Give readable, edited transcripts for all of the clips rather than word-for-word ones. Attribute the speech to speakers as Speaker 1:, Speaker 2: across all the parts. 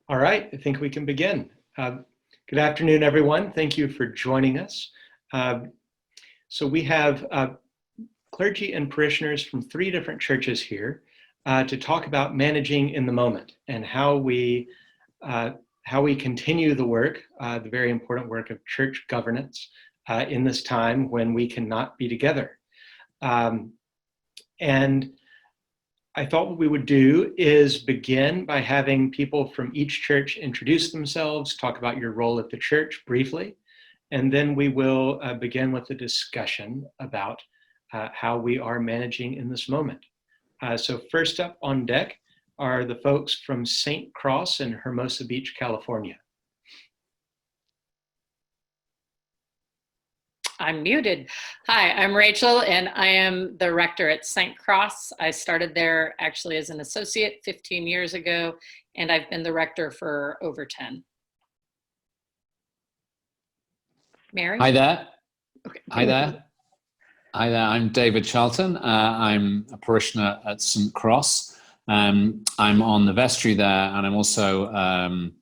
Speaker 1: All right, I think we can begin. Good afternoon, everyone. Thank you for joining us. So we have clergy and parishioners from 3 different churches here to talk about managing in the moment and how we continue the work, the very important work of church governance in this time when we cannot be together. And I thought what we would do is begin by having people from each church introduce themselves, talk about your role at the church briefly, and then we will begin with a discussion about how we are managing in this moment. So first up on deck are the folks from St. Cross in Hermosa Beach, California.
Speaker 2: I'm muted. Hi, I'm Rachel, and I am the rector at St. Cross. I started there actually as an associate 15 years ago, and I've been the rector for over 10. Mary?
Speaker 3: Hi there.
Speaker 2: Okay.
Speaker 3: Hi there. Hi there. I'm David Charlton. I'm a parishioner at St. Cross. I'm on the vestry there, and I'm also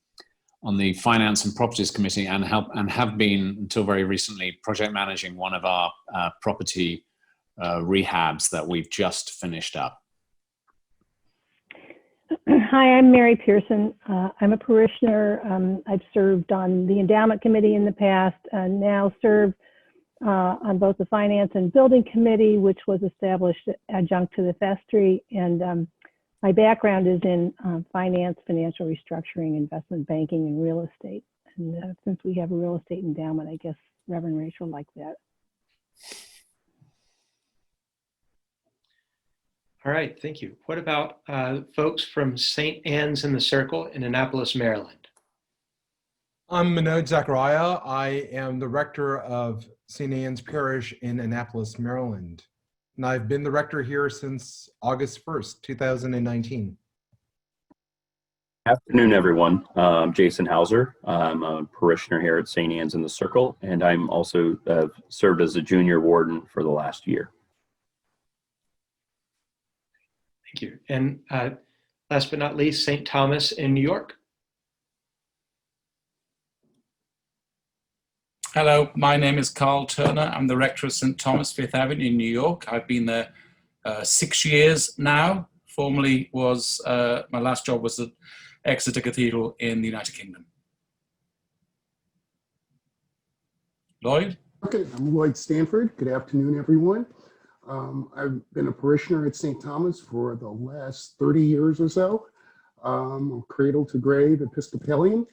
Speaker 3: on the Finance and Properties Committee, and have been until very recently project managing one of our property rehabs that we've just finished up.
Speaker 4: Hi, I'm Mary Pierson. I'm a parishioner. I've served on the Endowment Committee in the past, and now serve on both the Finance and Building Committee, which was established adjunct to the vestry. And my background is in finance, financial restructuring, investment banking, and real estate. And since we have a real estate endowment, I guess Reverend Rachel liked that.
Speaker 1: All right, thank you. What about folks from St. Anne's in the Circle in Annapolis, Maryland?
Speaker 5: I'm Manoj Zacharia. I am the rector of St. Anne's Parish in Annapolis, Maryland. And I've been the rector here since August 1st, 2019.
Speaker 6: Afternoon, everyone. I'm Jason Hauser. I'm a parishioner here at St. Anne's in the Circle, and I'm also served as a junior warden for the last year.
Speaker 1: Thank you. And last but not least, St. Thomas in New York.
Speaker 7: Hello, my name is Carl Turner. I'm the rector of St. Thomas, Fifth Avenue in New York. I've been there 6 years now. Formerly was, my last job was at Exeter Cathedral in the United Kingdom. Lloyd?
Speaker 8: Okay, I'm Lloyd Stanford. Good afternoon, everyone. I've been a parishioner at St. Thomas for the last 30 years or so. I'm a cradle to grave Episcopalian.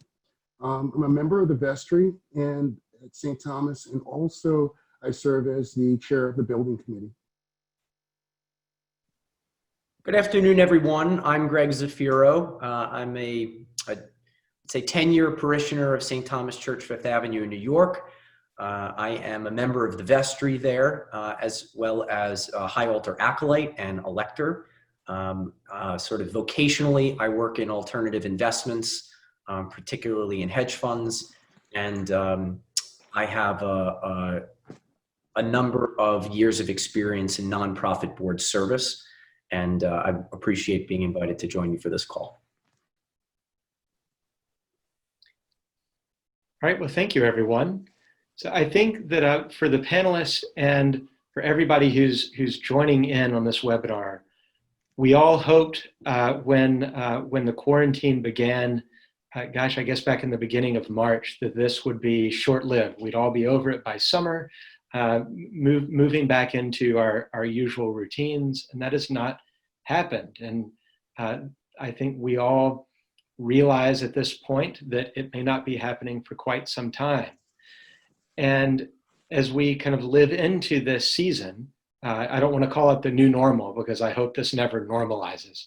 Speaker 8: I'm a member of the vestry and at St. Thomas, and also I serve as the chair of the building committee.
Speaker 9: Good afternoon, everyone. I'm Greg Zaffiro. I'm a 10-year parishioner of St. Thomas Church, Fifth Avenue in New York. I am a member of the vestry there, as well as a high altar acolyte and elector. Sort of vocationally, I work in alternative investments, particularly in hedge funds, and I have a number of years of experience in nonprofit board service, and I appreciate being invited to join you for this call.
Speaker 1: All right, well, thank you, everyone. So I think that for the panelists and for everybody who's joining in on this webinar, we all hoped when the quarantine began, gosh, I guess back in the beginning of March, that this would be short-lived. We'd all be over it by summer, moving back into our usual routines, and that has not happened. And I think we all realize at this point that it may not be happening for quite some time. And as we kind of live into this season, I don't want to call it the new normal because I hope this never normalizes.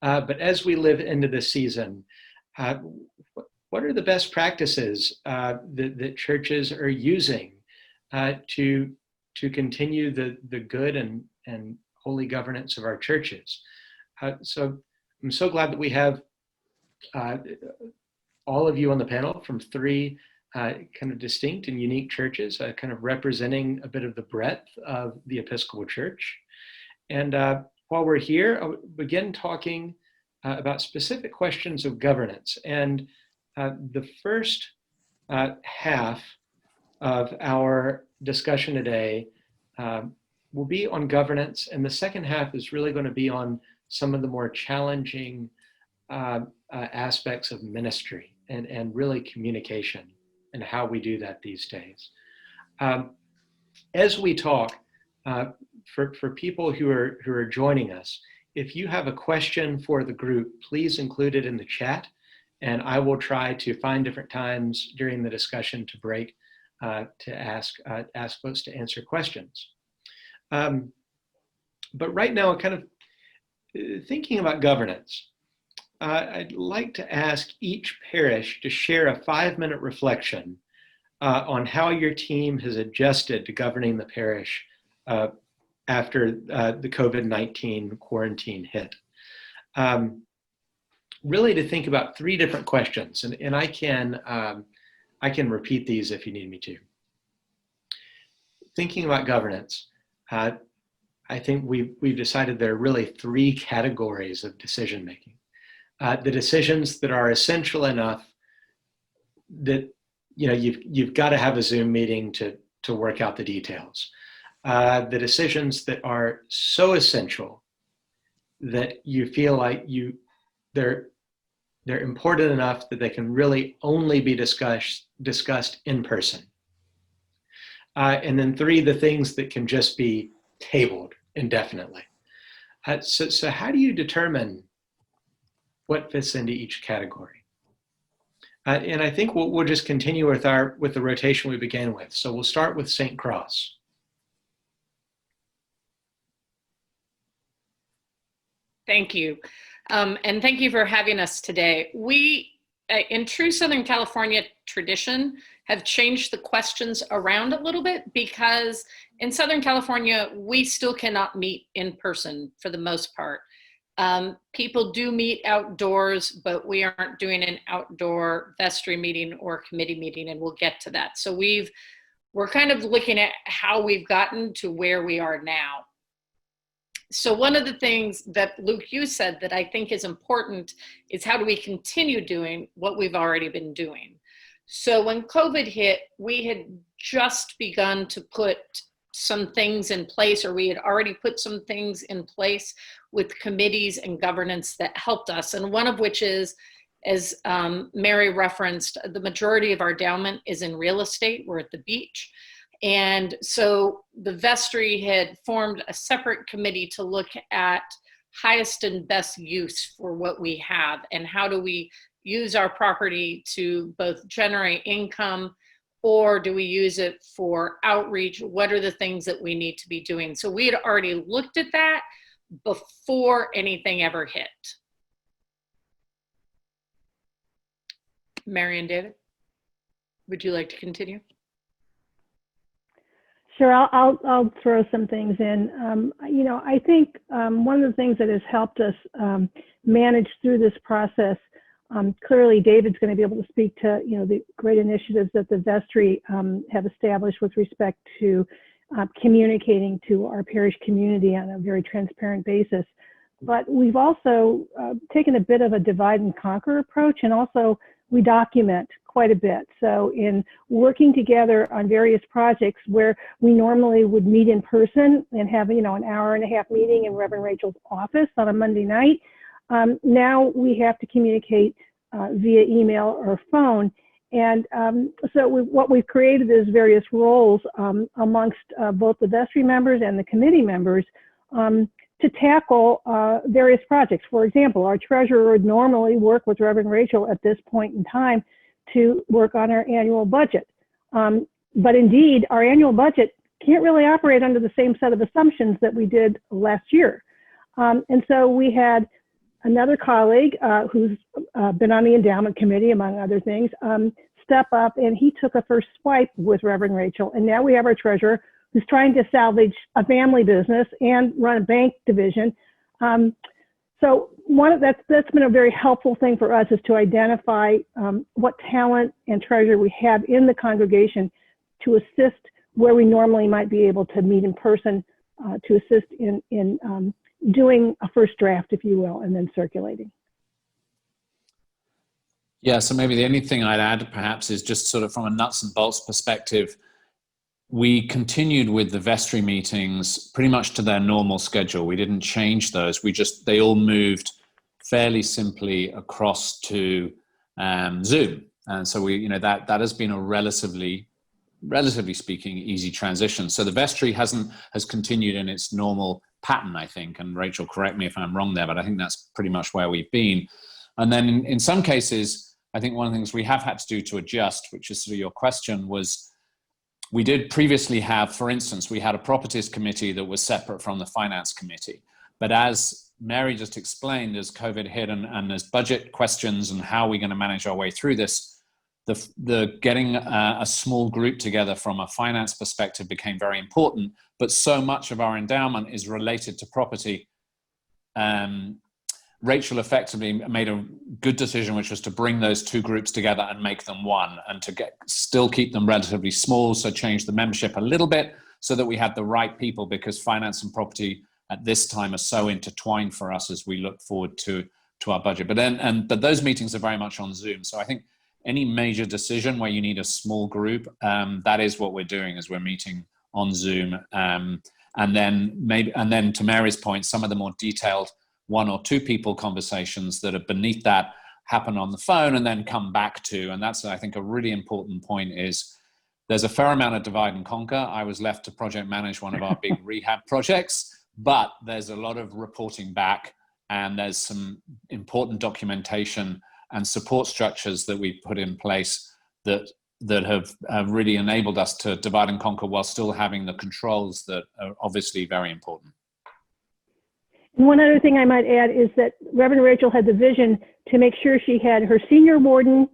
Speaker 1: But as we live into this season, what are the best practices that churches are using to continue the good and holy governance of our churches? So I'm so glad that we have all of you on the panel from 3 kind of distinct and unique churches, kind of representing a bit of the breadth of the Episcopal Church. And while we're here, I'll begin talking about specific questions of governance. And the first half of our discussion today will be on governance, and the second half is really going to be on some of the more challenging aspects of ministry and really communication and how we do that these days. As we talk, for people who are joining us, if you have a question for the group, please include it in the chat, and I will try to find different times during the discussion to break to ask folks to answer questions. But right now, kind of thinking about governance, I'd like to ask each parish to share a 5-minute reflection on how your team has adjusted to governing the parish after the COVID-19 quarantine hit. Really to think about 3 different questions, and I can repeat these if you need me to. Thinking about governance, I think we've decided there are really 3 categories of decision making. The decisions that are essential enough that you've got to have a Zoom meeting to work out the details. The decisions that are so essential that you feel like they're important enough that they can really only be discussed in person. And then 3, the things that can just be tabled indefinitely. So how do you determine what fits into each category? And I think we'll just continue with the rotation we began with. So we'll start with St. Cross.
Speaker 2: Thank you. And thank you for having us today. We, in true Southern California tradition, have changed the questions around a little bit because in Southern California, we still cannot meet in person for the most part. People do meet outdoors, but we aren't doing an outdoor vestry meeting or committee meeting, and we'll get to that. So we're kind of looking at how we've gotten to where we are now. So one of the things that Luke, you said that I think is important is how do we continue doing what we've already been doing? So when COVID hit, we had just begun to put some things in place, or we had already put some things in place with committees and governance that helped us. And one of which is, as Mary referenced, the majority of our endowment is in real estate. We're at the beach. And so the vestry had formed a separate committee to look at highest and best use for what we have and how do we use our property to both generate income, or do we use it for outreach? What are the things that we need to be doing? So we had already looked at that before anything ever hit. Mary and David, would you like to continue?
Speaker 4: Sure, I'll throw some things in. I think one of the things that has helped us manage through this process, clearly David's going to be able to speak to the great initiatives that the vestry have established with respect to communicating to our parish community on a very transparent basis. But we've also taken a bit of a divide and conquer approach, and also we document quite a bit. So in working together on various projects where we normally would meet in person and have an hour-and-a-half meeting in Reverend Rachel's office on a Monday night, now we have to communicate via email or phone. And so what we've created is various roles amongst both the vestry members and the committee members to tackle various projects. For example, our treasurer would normally work with Reverend Rachel at this point in time to work on our annual budget. But indeed, our annual budget can't really operate under the same set of assumptions that we did last year. And so we had another colleague who's been on the endowment committee, among other things, step up, and he took a first swipe with Reverend Rachel. And now we have our treasurer who's trying to salvage a family business and run a bank division. So that's been a very helpful thing for us, is to identify what talent and treasure we have in the congregation to assist where we normally might be able to meet in person, to assist in doing a first draft, if you will, and then circulating.
Speaker 3: Yeah, so maybe the only thing I'd add perhaps is just sort of from a nuts and bolts perspective, we continued with the vestry meetings pretty much to their normal schedule. We didn't change those. They all moved fairly simply across to Zoom. And so that has been a relatively speaking, easy transition. So the vestry has continued in its normal pattern, I think. And Rachel, correct me if I'm wrong there, but I think that's pretty much where we've been. And then in some cases, I think one of the things we have had to do to adjust, which is sort of your question, was we did previously have, for instance, we had a properties committee that was separate from the finance committee. But as Mary just explained, as COVID hit and there's budget questions and how are we going to manage our way through this, the getting a small group together from a finance perspective became very important. But so much of our endowment is related to property. Rachel effectively made a good decision, which was to bring those two groups together and make them one, and to still keep them relatively small, so change the membership a little bit so that we had the right people, because finance and property at this time are so intertwined for us as we look forward to our budget. But those meetings are very much on Zoom. So I think any major decision where you need a small group, that is what we're doing, is we're meeting on Zoom. And then to Mary's point, some of the more detailed 1 or 2 people conversations that are beneath that happen on the phone and then come back to, and that's, I think, a really important point, is there's a fair amount of divide and conquer. I was left to project manage one of our big rehab projects, but there's a lot of reporting back, and there's some important documentation and support structures that we've put in place that have really enabled us to divide and conquer while still having the controls that are obviously very important.
Speaker 4: And one other thing I might add is that Reverend Rachel had the vision to make sure she had her senior warden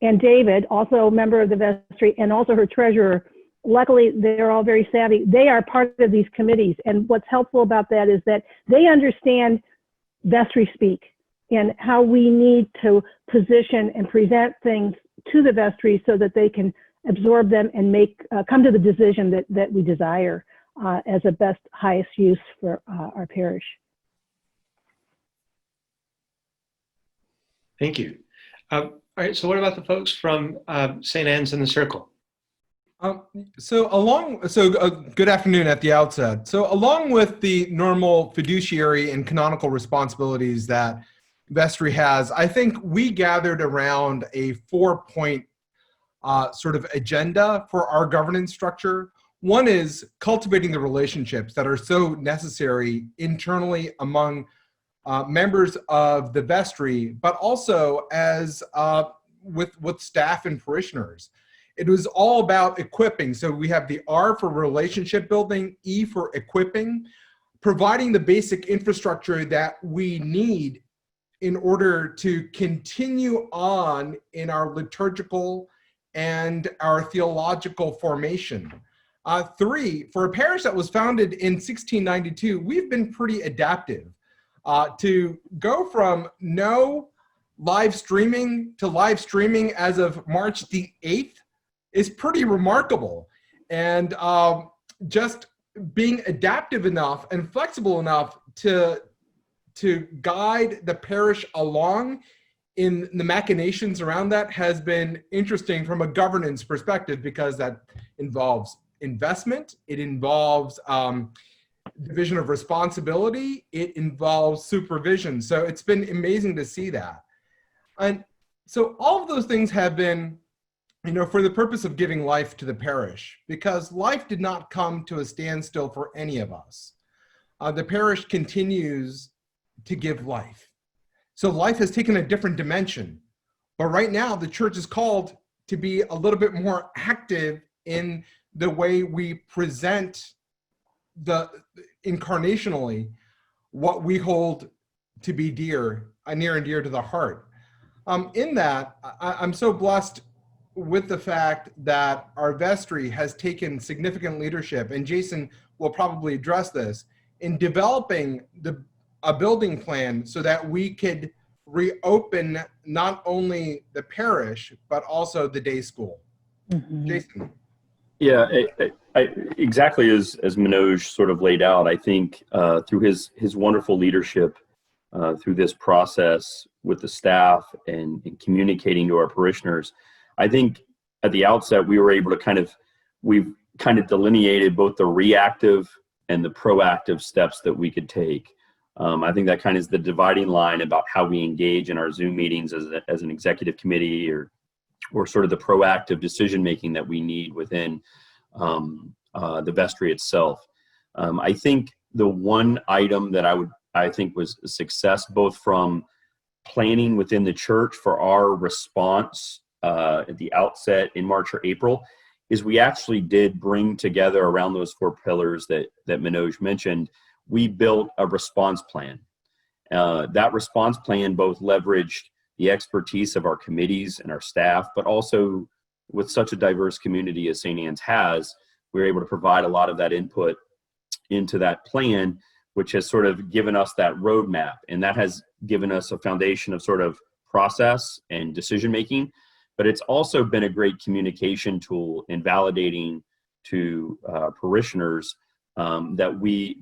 Speaker 4: and David, also a member of the vestry, and also her treasurer. Luckily, they're all very savvy. They are part of these committees. And what's helpful about that is that they understand vestry speak and how we need to position and present things to the vestry so that they can absorb them and come to the decision that we desire as a best, highest use for our parish.
Speaker 1: Thank you. All right, so what about the folks from St. Anne's in the Circle?
Speaker 5: Good afternoon at the outset. So along with the normal fiduciary and canonical responsibilities that vestry has, I think we gathered around a 4-point sort of agenda for our governance structure. One is cultivating the relationships that are so necessary internally among members of the vestry, but also as with staff and parishioners. It was all about equipping. So we have the R for relationship building, E for equipping, providing the basic infrastructure that we need in order to continue on in our liturgical and our theological formation. 3, for a parish that was founded in 1692, we've been pretty adaptive. To go from no live streaming to live streaming as of March the 8th is pretty remarkable. And just being adaptive enough and flexible enough to guide the parish along in the machinations around that has been interesting from a governance perspective, because that involves investment, it involves division of responsibility, it involves supervision. So it's been amazing to see that. And so all of those things have been, for the purpose of giving life to the parish, because life did not come to a standstill for any of us. The parish continues to give life. So life has taken a different dimension. But right now, the church is called to be a little bit more active in the way we present incarnationally what we hold to be near and dear to the heart. In that, I'm so blessed with the fact that our vestry has taken significant leadership, and Jason will probably address this, in developing a building plan so that we could reopen not only the parish, but also the day school. Mm-hmm. Jason.
Speaker 6: Yeah, exactly as Manoj sort of laid out. I think through his wonderful leadership through this process with the staff and communicating to our parishioners. I think at the outset, we were able to we've delineated both the reactive and the proactive steps that we could take. I think that is the dividing line about how we engage in our Zoom meetings as an executive committee, or sort of the proactive decision making that we need within the vestry itself. I think the one item that I think was a success, both from planning within the church for our response at the outset in March or April, is we actually did bring together around those 4 pillars that Manoj mentioned. We built a response plan. That response plan both leveraged the expertise of our committees and our staff, but also with such a diverse community as St. Anne's has, we were able to provide a lot of that input into that plan, which has sort of given us that roadmap. And that has given us a foundation of sort of process and decision making. But it's also been a great communication tool in validating to parishioners that we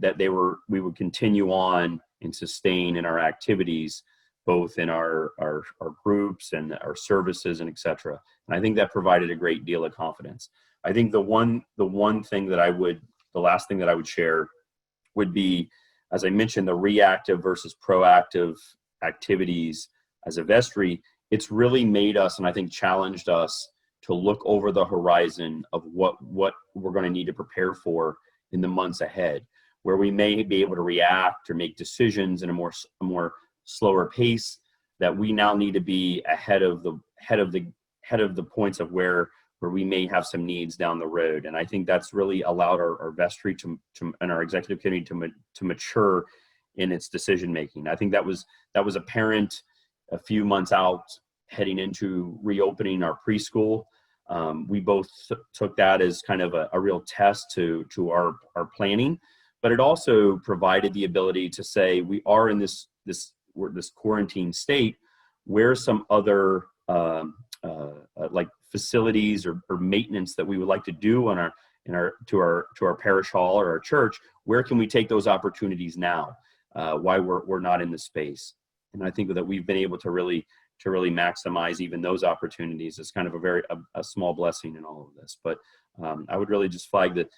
Speaker 6: would continue on and sustain in our activities, both in our groups and our services and et cetera. And I think that provided a great deal of confidence. I think the last thing that I would share would be, as I mentioned, the reactive versus proactive activities as a vestry. It's really made us, and I think challenged us, to look over the horizon of what we're going to need to prepare for in the months ahead, where we may be able to react or make decisions in a more slower pace, that we now need to be ahead of the points of where we may have some needs down the road. And I think that's really allowed our vestry and our executive committee to mature in its decision making. I think that was apparent a few months out heading into reopening our preschool. We both took that as kind of a real test to our planning, but it also provided the ability to say, we are in this quarantine state, where some other like facilities or maintenance that we would like to do to our parish hall or our church, where can we take those opportunities now, while we're not in the space. And I think that we've been able to really maximize even those opportunities. Is kind of a small blessing in all of this. But I would really just flag that,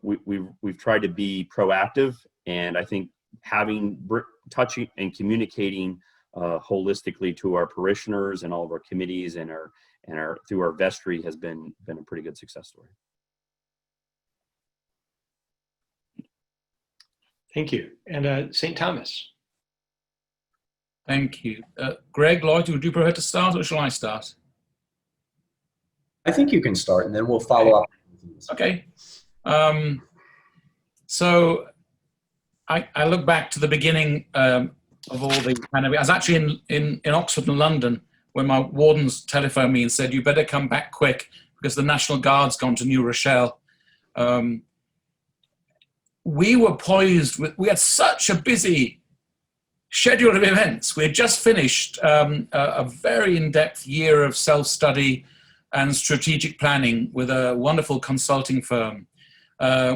Speaker 6: we've tried to be proactive, and I think touching and communicating holistically to our parishioners and all of our committees and through our vestry has been a pretty good success story.
Speaker 1: Thank you. And St. Thomas.
Speaker 7: Thank you. Greg, Lloyd, would you prefer to start, or shall I start?
Speaker 9: I think you can start, and then we'll follow up.
Speaker 7: Okay. So I look back to the beginning of all the pandemic. I was actually in Oxford and London when my wardens telephoned me and said, "You better come back quick because the National Guard's gone to New Rochelle." We were poised we had such a busy schedule of events. We had just finished a very in-depth year of self-study and strategic planning with a wonderful consulting firm,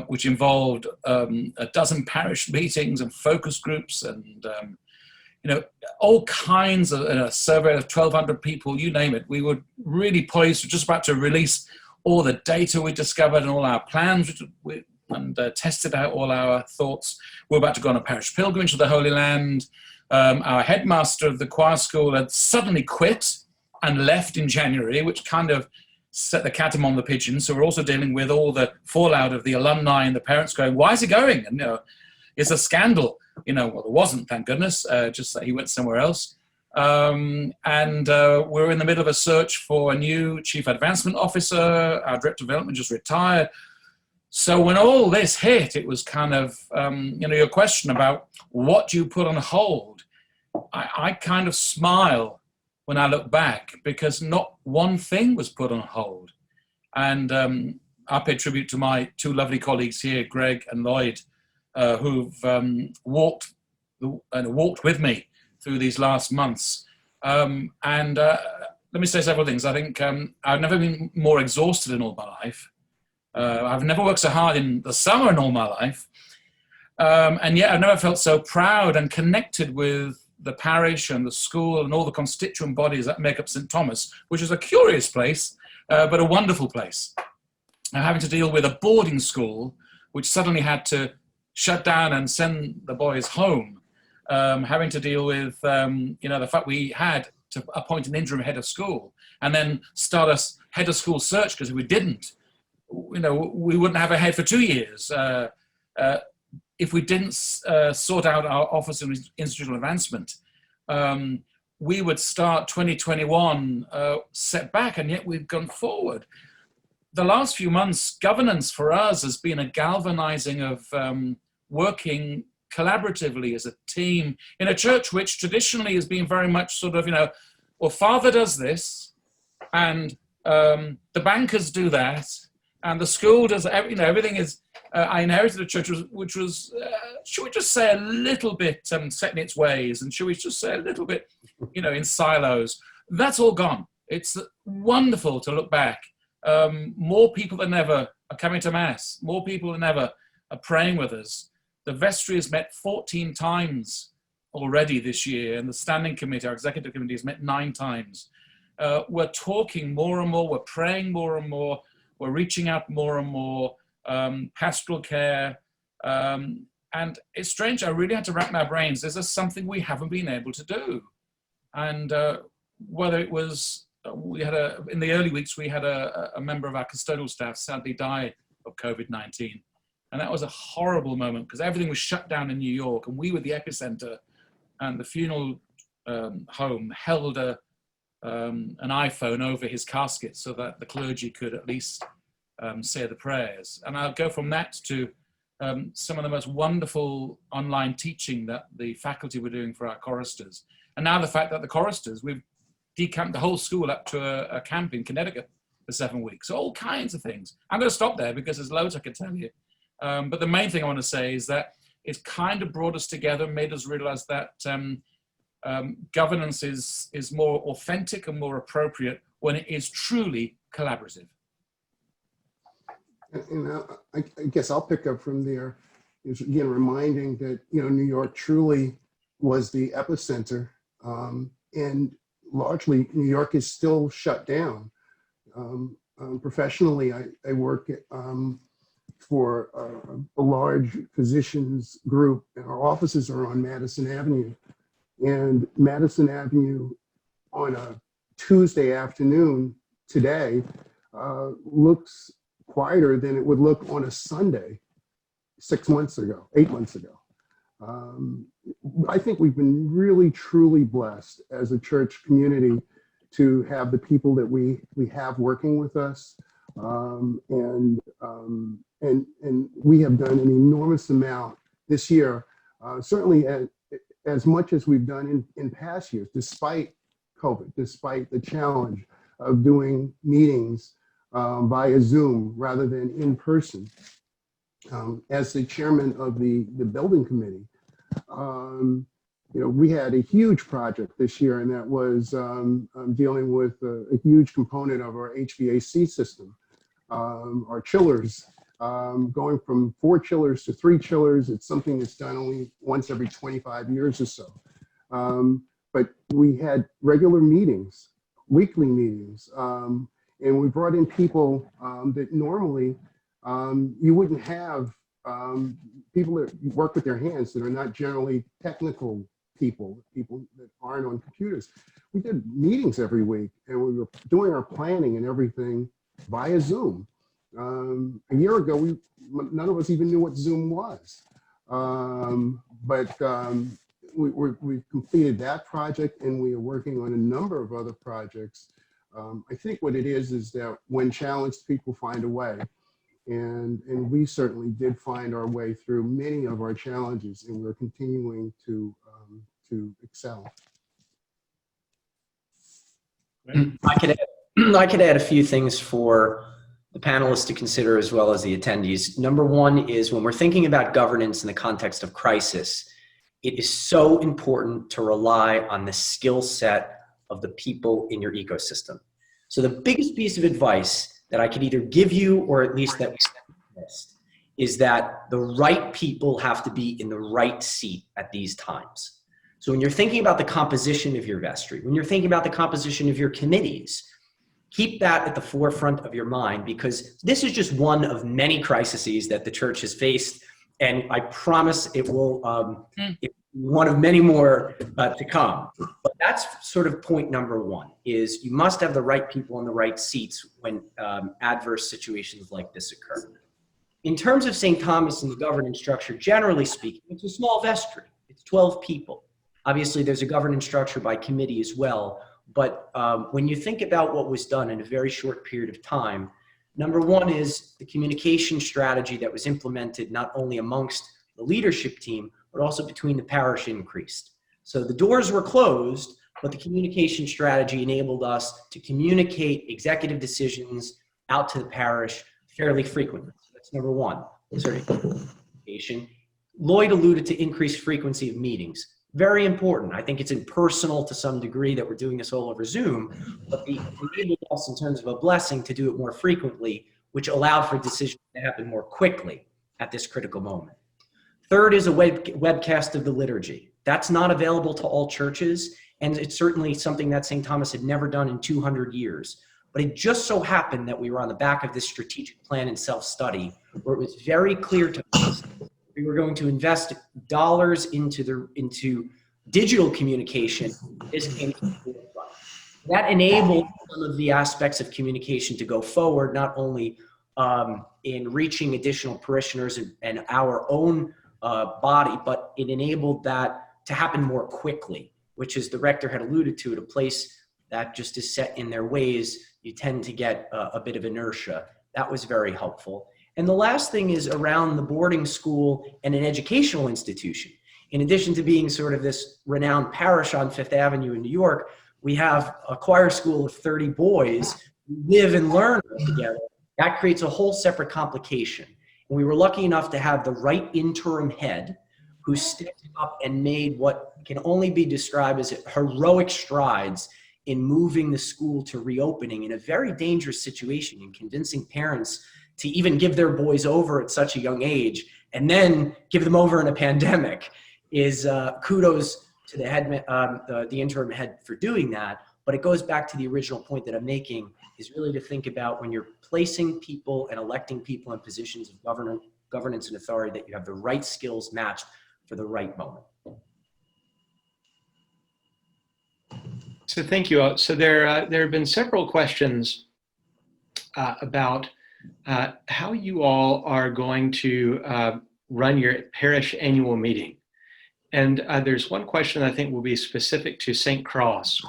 Speaker 7: which involved a dozen parish meetings and focus groups and all kinds of a survey of 1,200 people, you name it. We were really poised, just about to release all the data we discovered and all our plans, and tested out all our thoughts. We're about to go on a parish pilgrimage to the Holy Land. Our headmaster of the choir school had suddenly quit and left in January, which kind of set the cat among the pigeons. So we're also dealing with all the fallout of the alumni and the parents going, "Why is he going?" And it's a scandal. Well, there wasn't, thank goodness, just that he went somewhere else. And we're in the middle of a search for a new chief advancement officer. Our director of development just retired. So when all this hit, it was kind of, your question about what do you put on hold, I kind of smile when I look back, because not one thing was put on hold. And I pay tribute to my 2 lovely colleagues here, Greg and Lloyd, who've walked with me through these last months. Let me say several things. I think I've never been more exhausted in all my life. I've never worked so hard in the summer in all my life. And yet I've never felt so proud and connected with the parish and the school and all the constituent bodies that make up St. Thomas, which is a curious place, but a wonderful place. I'm having to deal with a boarding school, which suddenly had to shut down and send the boys home. Having to deal with, the fact we had to appoint an interim head of school and then start a head of school search, because if we didn't, we wouldn't have a head for 2 years. If we didn't sort out our Office of Institutional Advancement, we would start 2021 set back, and yet we've gone forward. The last few months, governance for us has been a galvanizing of working collaboratively as a team in a church which traditionally has been very much sort of, well, Father does this, and the bankers do that, and the school does, everything is, I inherited a church which was, should we just say a little bit set in its ways, and should we just say a little bit, in silos. That's all gone. It's wonderful to look back. More people than ever are coming to Mass. More people than ever are praying with us. The vestry has met 14 times already this year, and the standing committee, our executive committee, has met 9 times. We're talking more and more, we're praying more and more, we're reaching out more and more, pastoral care, and it's strange, I really had to wrap my brains, is this something we haven't been able to do? And whether it was, in the early weeks, we had a member of our custodial staff sadly die of COVID-19. And that was a horrible moment because everything was shut down in New York and we were the epicenter, and the funeral home held an iPhone over his casket so that the clergy could at least say the prayers. And I'll go from that to some of the most wonderful online teaching that the faculty were doing for our choristers. And now the fact that the choristers, we've decamped the whole school up to a camp in Connecticut for 7 weeks. So all kinds of things. I'm going to stop there because there's loads I could tell you. But the main thing I want to say is that it's kind of brought us together, made us realize that governance is more authentic and more appropriate when it is truly collaborative.
Speaker 8: And I guess I'll pick up from there. Is again reminding that New York truly was the epicenter, and largely New York is still shut down. Professionally, I work for a large physicians group, and our offices are on Madison Avenue. And Madison Avenue on a Tuesday afternoon today looks quieter than it would look on a Sunday 8 months ago. I think we've been really, truly blessed as a church community to have the people that we have working with us. And we have done an enormous amount this year, certainly as much as we've done in past years, despite COVID, despite the challenge of doing meetings via Zoom rather than in person. As the chairman of the building committee, we had a huge project this year, and that was dealing with a huge component of our HVAC system, our chillers, going from 4 chillers to 3 chillers. It's something that's done only once every 25 years or so. But we had regular meetings, weekly meetings, and we brought in people that normally you wouldn't have, people that work with their hands that are not generally technical people that aren't on computers. We did meetings every week, and we were doing our planning and everything via Zoom. A year ago, none of us even knew what Zoom was. But we've completed that project, and we are working on a number of other projects. I think what it is that when challenged, people find a way. And we certainly did find our way through many of our challenges, and we're continuing to excel.
Speaker 9: I could add a few things for the panelists to consider as well as the attendees. Number one is when we're thinking about governance in the context of crisis, it is so important to rely on the skill set of the people in your ecosystem. So the biggest piece of advice that I could either give you or at least that we missed is that the right people have to be in the right seat at these times. So when you're thinking about the composition of your vestry, when you're thinking about the composition of your committees, keep that at the forefront of your mind, because this is just one of many crises that the church has faced. And I promise it will, it's one of many more to come. But that's sort of point number one, is you must have the right people in the right seats when adverse situations like this occur. In terms of St. Thomas and the governance structure, generally speaking, it's a small vestry. It's 12 people. Obviously, there's a governance structure by committee as well. But when you think about what was done in a very short period of time, number one is the communication strategy that was implemented not only amongst the leadership team, but also between the parish increased. So the doors were closed, but the communication strategy enabled us to communicate executive decisions out to the parish fairly frequently. So that's number one. Communication. Lloyd alluded to increased frequency of meetings. Very important. I think it's impersonal to some degree that we're doing this all over Zoom, but it enabled us in terms of a blessing to do it more frequently, which allowed for decisions to happen more quickly at this critical moment. Third is a webcast of the liturgy. That's not available to all churches, and it's certainly something that St. Thomas had never done in 200 years. But it just so happened that we were on the back of this strategic plan and self-study, where it was very clear to us we were going to invest dollars into digital communication. This came to the forefront. That enabled some of the aspects of communication to go forward, not only in reaching additional parishioners and our own body, but it enabled that to happen more quickly, which, as the rector had alluded to, at a place that just is set in their ways, you tend to get a bit of inertia. That was very helpful. And the last thing is around the boarding school and an educational institution. In addition to being sort of this renowned parish on Fifth Avenue in New York, we have a choir school of 30 boys who live and learn together. That creates a whole separate complication. And we were lucky enough to have the right interim head who stepped up and made what can only be described as heroic strides in moving the school to reopening in a very dangerous situation and convincing parents to even give their boys over at such a young age and then give them over in a pandemic is kudos to the head, the interim head for doing that. But it goes back to the original point that I'm making, is really to think about when you're placing people and electing people in positions of governance and authority, that you have the right skills matched for the right moment.
Speaker 1: So thank you. So there have been several questions about how you all are going to run your parish annual meeting. And there's one question I think will be specific to St. Cross.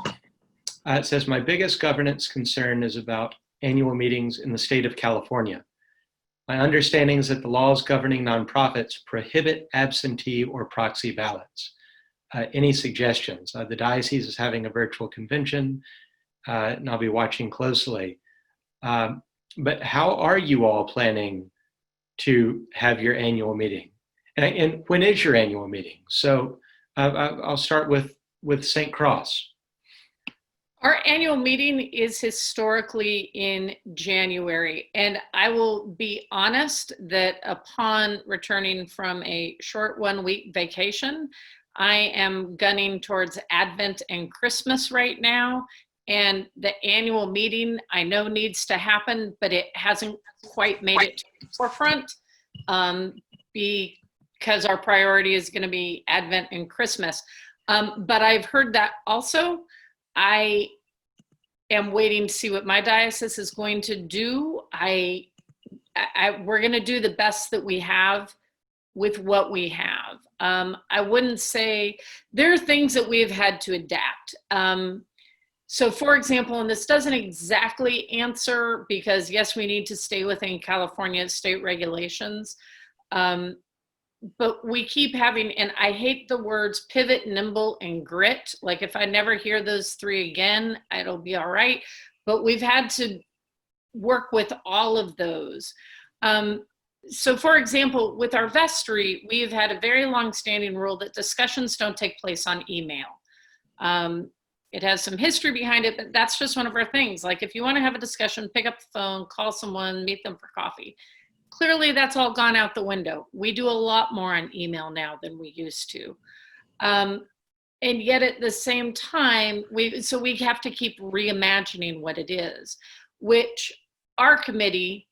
Speaker 1: It says, my biggest governance concern is about annual meetings in the state of California. My understanding is that the laws governing nonprofits prohibit absentee or proxy ballots. Any suggestions? The diocese is having a virtual convention, and I'll be watching closely. But how are you all planning to have your annual meeting? And when is your annual meeting? So I'll start with St. Cross.
Speaker 2: Our annual meeting is historically in January, and I will be honest that upon returning from a short 1-week vacation, I am gunning towards Advent and Christmas right now. And the annual meeting I know needs to happen, but it hasn't quite made it to the forefront because our priority is going to be Advent and Christmas. But I've heard that also. I am waiting to see what my diocese is going to do. We're going to do the best that we have with what we have. I wouldn't say, there are things that we've had to adapt. So for example, and this doesn't exactly answer, because yes, we need to stay within California state regulations, but we keep having, and I hate the words pivot, nimble, and grit. Like if I never hear those three again, it'll be all right. But we've had to work with all of those. So for example, with our vestry, we've had a very long-standing rule that discussions don't take place on email. It has some history behind it, but that's just one of our things. Like if you want to have a discussion, pick up the phone, call someone, meet them for coffee. clearly that's all gone out the window. We do a lot more on email now than we used to. And yet at the same time, we have to keep reimagining what it is, which our committee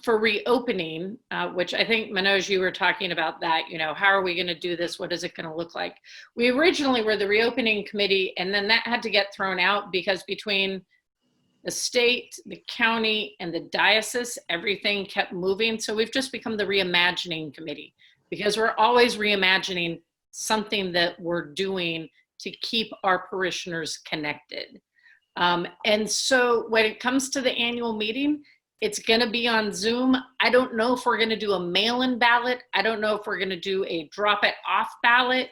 Speaker 2: for reopening, which I think, Manoj, you were talking about that, how are we going to do this? What is it going to look like? We originally were the reopening committee, and then that had to get thrown out because between the state, the county, and the diocese, everything kept moving. So we've just become the reimagining committee because we're always reimagining something that we're doing to keep our parishioners connected. And so when it comes to the annual meeting, it's going to be on Zoom. I don't know if we're going to do a mail-in ballot. I don't know if we're going to do a drop-it-off ballot.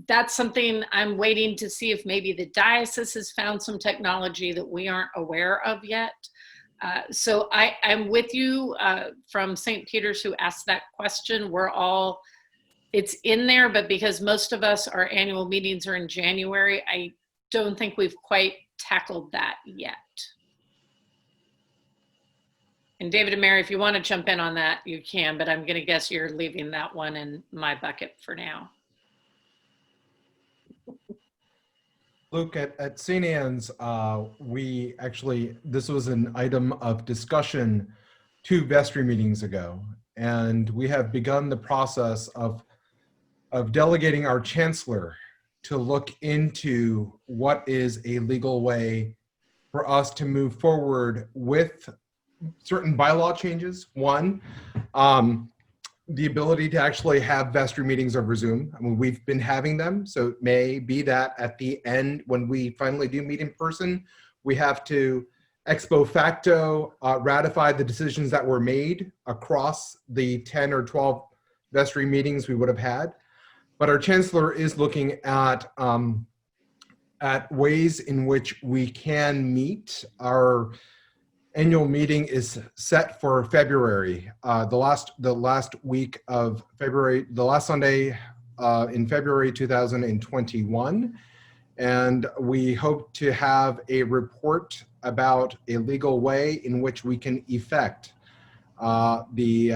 Speaker 2: That's something I'm waiting to see if maybe the diocese has found some technology that we aren't aware of yet. So I'm with you from St. Peter's who asked that question. It's in there, but because most of us, our annual meetings are in January, I don't think we've quite tackled that yet. And David and Mary, if you want to jump in on that, you can, but I'm going to guess you're leaving that one in my bucket for now.
Speaker 5: Luke, at St. Anne's, this was an item of discussion 2 vestry meetings ago, and we have begun the process of delegating our chancellor to look into what is a legal way for us to move forward with certain bylaw changes. One, the ability to actually have vestry meetings over Zoom. I mean, we've been having them, so it may be that at the end, when we finally do meet in person, we have to ex facto ratify the decisions that were made across the 10 or 12 vestry meetings we would have had. But our chancellor is looking at ways in which we can meet. Our annual meeting is set for February, the last week of February, the last Sunday in February 2021. And we hope to have a report about a legal way in which we can effect the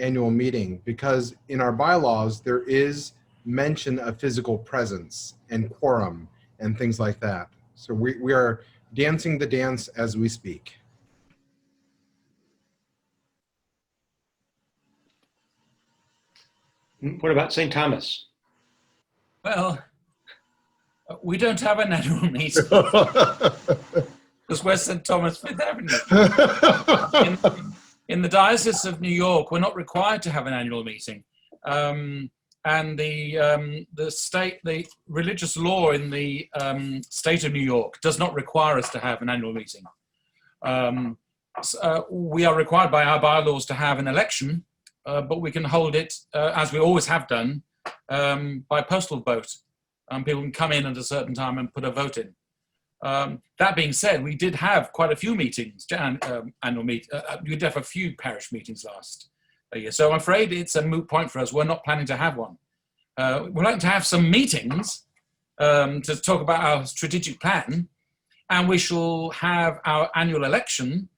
Speaker 5: annual meeting, because in our bylaws, there is mention of physical presence and quorum and things like that. So we are dancing the dance as we speak.
Speaker 1: What about St. Thomas?
Speaker 7: Well, we don't have an annual meeting because we're St. Thomas Fifth Avenue. In the Diocese of New York, we're not required to have an annual meeting. And the religious law in the state of New York does not require us to have an annual meeting. We are required by our bylaws to have an election, but we can hold it, as we always have done, by postal vote. People can come in at a certain time and put a vote in. That being said, we did have quite a few meetings, we did have a few parish meetings last year. So I'm afraid it's a moot point for us. We're not planning to have one. We'd like to have some meetings to talk about our strategic plan, and we shall have our annual election,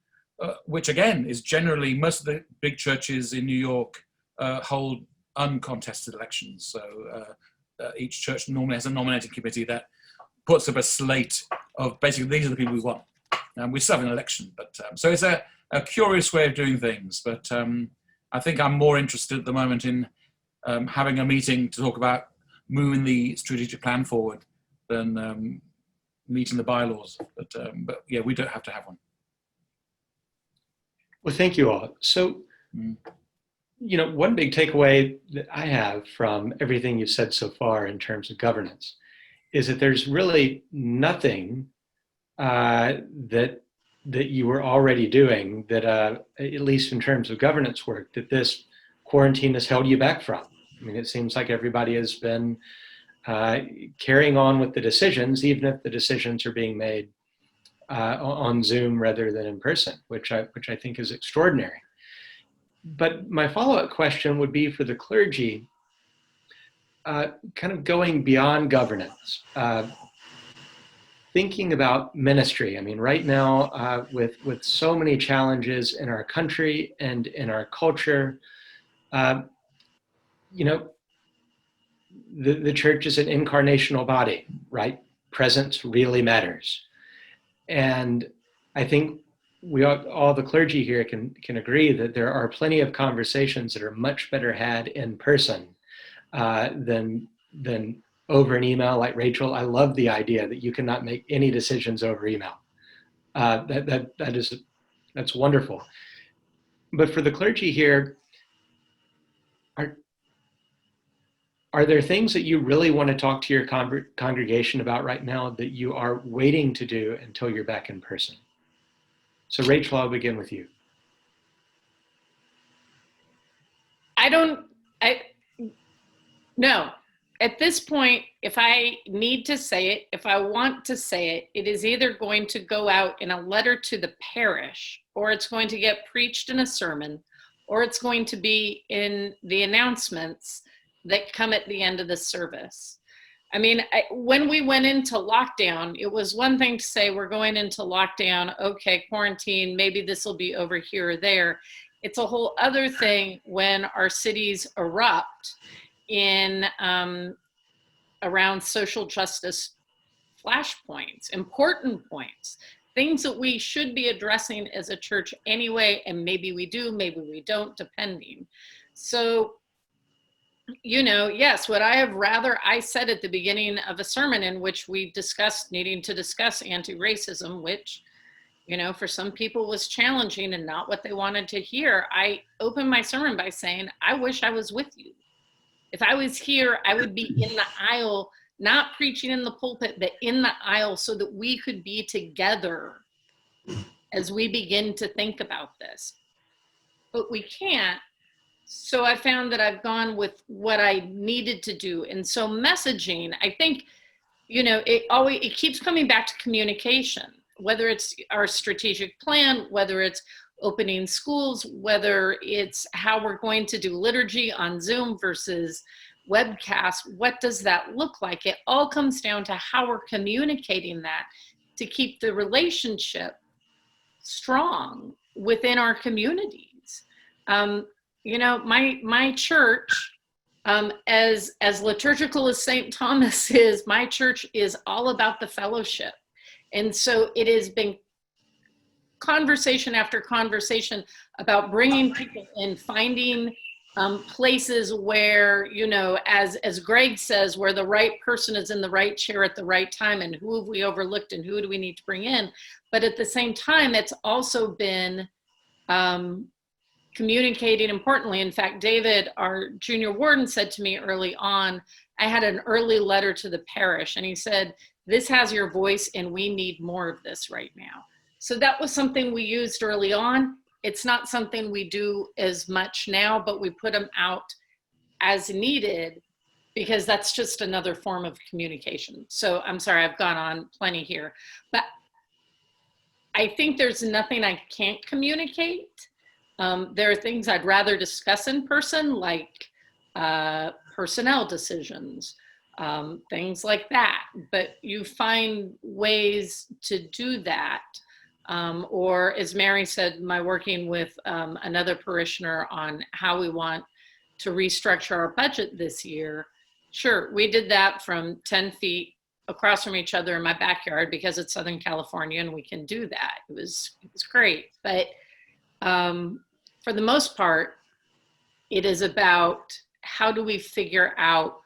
Speaker 7: which again is generally, most of the big churches in New York hold uncontested elections. So each church normally has a nominating committee that puts up a slate of basically, these are the people we want. And we still have an election, but so it's a curious way of doing things. But I think I'm more interested at the moment in having a meeting to talk about moving the strategic plan forward than meeting the bylaws. But yeah, we don't have to have one.
Speaker 1: Well, thank you all. So, one big takeaway that I have from everything you've said so far in terms of governance is that there's really nothing that you were already doing that, at least in terms of governance work, that this quarantine has held you back from. I mean, it seems like everybody has been carrying on with the decisions, even if the decisions are being made on Zoom rather than in person, which I think is extraordinary. But my follow-up question would be for the clergy, kind of going beyond governance. thinking about ministry. I mean, right now, with so many challenges in our country and in our culture, you know, the church is an incarnational body, right? Presence really matters. And I think all the clergy here can agree that there are plenty of conversations that are much better had in person than over an email. Like Rachel, I love the idea that you cannot make any decisions over email. That's wonderful. But for the clergy here, are there things that you really want to talk to your congregation about right now that you are waiting to do until you're back in person? So Rachel, I'll begin with you.
Speaker 2: No. At this point, if I need to say it, if I want to say it, it is either going to go out in a letter to the parish, or it's going to get preached in a sermon, or it's going to be in the announcements that come at the end of the service. I mean, when we went into lockdown, it was one thing to say we're going into lockdown, okay, quarantine, maybe this will be over here or there. It's a whole other thing when our cities erupt in around social justice flashpoints, important points, things that we should be addressing as a church anyway, and maybe we do, maybe we don't, depending. So, you know, yes, would I have rather, I said at the beginning of a sermon in which we discussed needing to discuss anti-racism, which, you know, for some people was challenging and not what they wanted to hear. I opened my sermon by saying, I wish I was with you. If I was here, I would be in the aisle, not preaching in the pulpit, but in the aisle so that we could be together as we begin to think about this. But we can't. So I found that I've gone with what I needed to do. And so messaging, I think, you know, it keeps coming back to communication, whether it's our strategic plan, whether it's opening schools, whether it's how we're going to do liturgy on Zoom versus webcast. What does that look like? It all comes down to how we're communicating that to keep the relationship strong within our communities. You know, my church, as liturgical as St. Thomas is, my church is all about the fellowship. And so it has been conversation after conversation about bringing people in, finding places where, you know, as Greg says, where the right person is in the right chair at the right time, and who have we overlooked and who do we need to bring in. But at the same time, it's also been communicating importantly. In fact, David, our junior warden, said to me early on, I had an early letter to the parish, and he said, this has your voice and we need more of this right now. So that was something we used early on. It's not something we do as much now, but we put them out as needed because that's just another form of communication. So I'm sorry, I've gone on plenty here, but I think there's nothing I can't communicate. There are things I'd rather discuss in person, like personnel decisions, things like that. But you find ways to do that. Or as Mary said, my working with another parishioner on how we want to restructure our budget this year. Sure, we did that from 10 feet across from each other in my backyard because it's Southern California and we can do that. It was great. But for the most part, it is about how do we figure out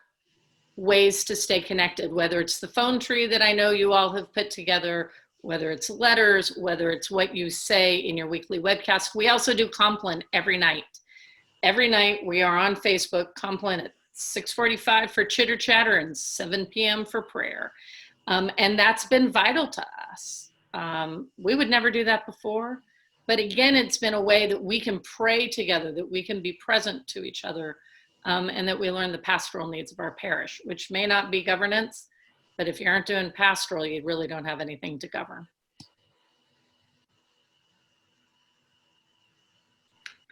Speaker 2: ways to stay connected, whether it's the phone tree that I know you all have put together, whether it's letters, whether it's what you say in your weekly webcast. We also do Compline every night. Every night we are on Facebook, Compline at 6:45 for chitter chatter and 7 p.m. for prayer. And that's been vital to us. We would never do that before. But again, it's been a way that we can pray together, that we can be present to each other, and that we learn the pastoral needs of our parish, which may not be governance, but if you aren't doing pastoral, you really don't have anything to govern.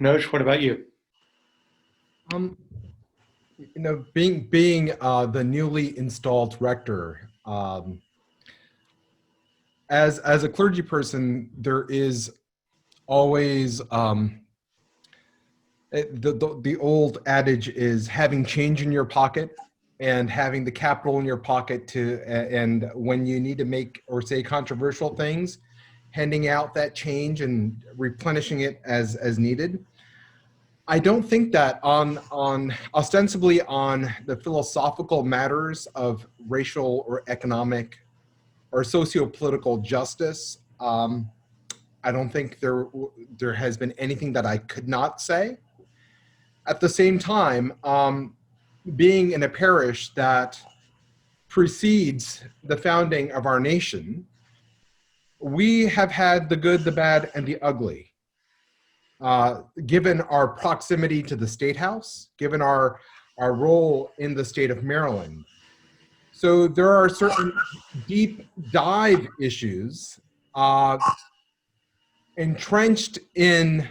Speaker 1: Manoj, what about you?
Speaker 5: You know, being the newly installed rector, as a clergy person, there is always the old adage is having change in your pocket and having the capital in your pocket and when you need to make or say controversial things, handing out that change and replenishing it as needed. I don't think that on ostensibly on the philosophical matters of racial or economic or socio-political justice, I don't think there has been anything that I could not say. At the same time, being in a parish that precedes the founding of our nation, we have had the good, the bad, and the ugly. Given our proximity to the State House, given our role in the state of Maryland. So there are certain deep dive issues entrenched in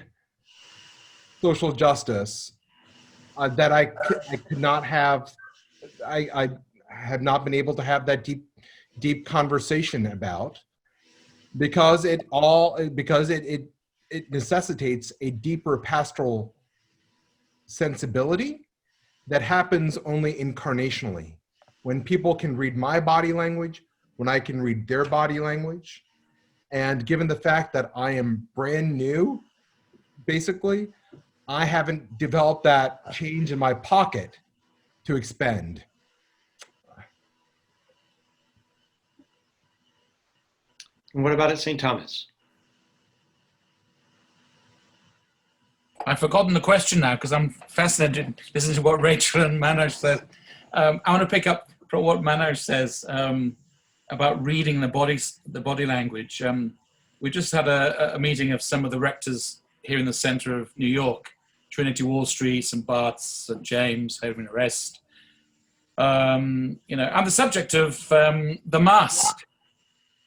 Speaker 5: social justice that I could not have, I have not been able to have that deep conversation about because it necessitates a deeper pastoral sensibility that happens only incarnationally. When people can read my body language, when I can read their body language, and given the fact that I am brand new, basically, I haven't developed that change in my pocket to expend.
Speaker 1: And what about at St. Thomas?
Speaker 7: I've forgotten the question now because I'm fascinated listening to what Rachel and Manoj said. I want to pick up from what Manoj says about reading the body language. We just had a meeting of some of the rectors here in the center of New York, Trinity Wall Street, St. Bart's, St. James, Haven Arrest. And the subject of the mask.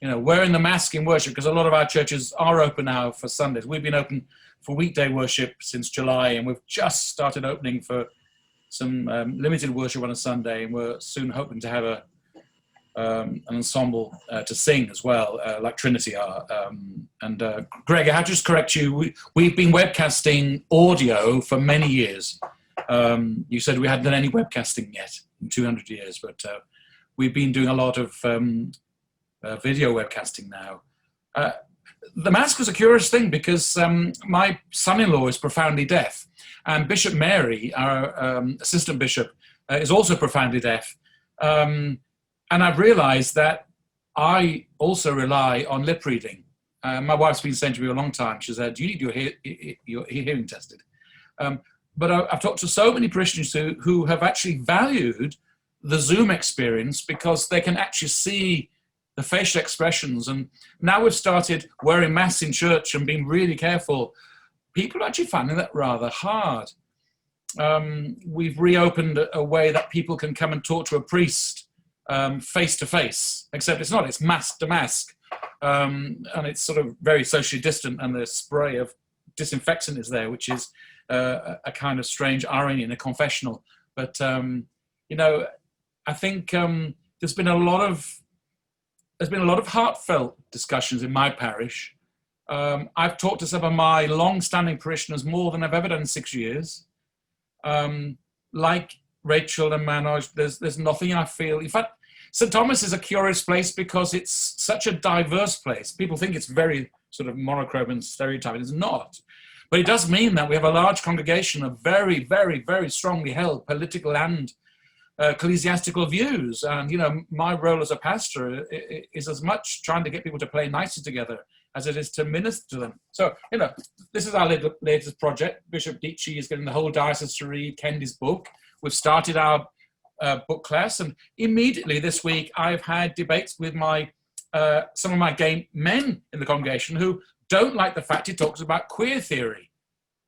Speaker 7: Wearing the mask in worship, because a lot of our churches are open now for Sundays. We've been open for weekday worship since July, and we've just started opening for some limited worship on a Sunday, and we're soon hoping to have an ensemble to sing as well, like Trinity are. Greg, I have to just correct you. We've been webcasting audio for many years. You said we hadn't done any webcasting yet in 200 years, but we've been doing a lot of video webcasting now. The mask was a curious thing because my son-in-law is profoundly deaf, and Bishop Mary, our assistant bishop, is also profoundly deaf. And I've realized that I also rely on lip reading. My wife's been saying to me a long time, she said, "Do you need your hearing tested?" But I've talked to so many parishioners who have actually valued the Zoom experience because they can actually see the facial expressions. And now we've started wearing masks in church and being really careful. People are actually finding that rather hard. We've reopened a way that people can come and talk to a priest face to face, except it's mask to mask. And it's sort of very socially distant, and the spray of disinfectant is there, which is a kind of strange irony in a confessional. But, I think there's been a lot of heartfelt discussions in my parish. I've talked to some of my long-standing parishioners more than I've ever done in 6 years. Like Rachel and Manoj, there's nothing I feel. In fact, St. Thomas is a curious place because it's such a diverse place. People think it's very sort of monochrome and stereotyped. It's not. But it does mean that we have a large congregation of very, very, very strongly held political and ecclesiastical views. And, my role as a pastor is as much trying to get people to play nicely together as it is to minister to them. So, this is our latest project. Bishop Dici is getting the whole diocese to read Kendi's book. We've started our book class, and immediately this week I've had debates with some of my gay men in the congregation who don't like the fact he talks about queer theory,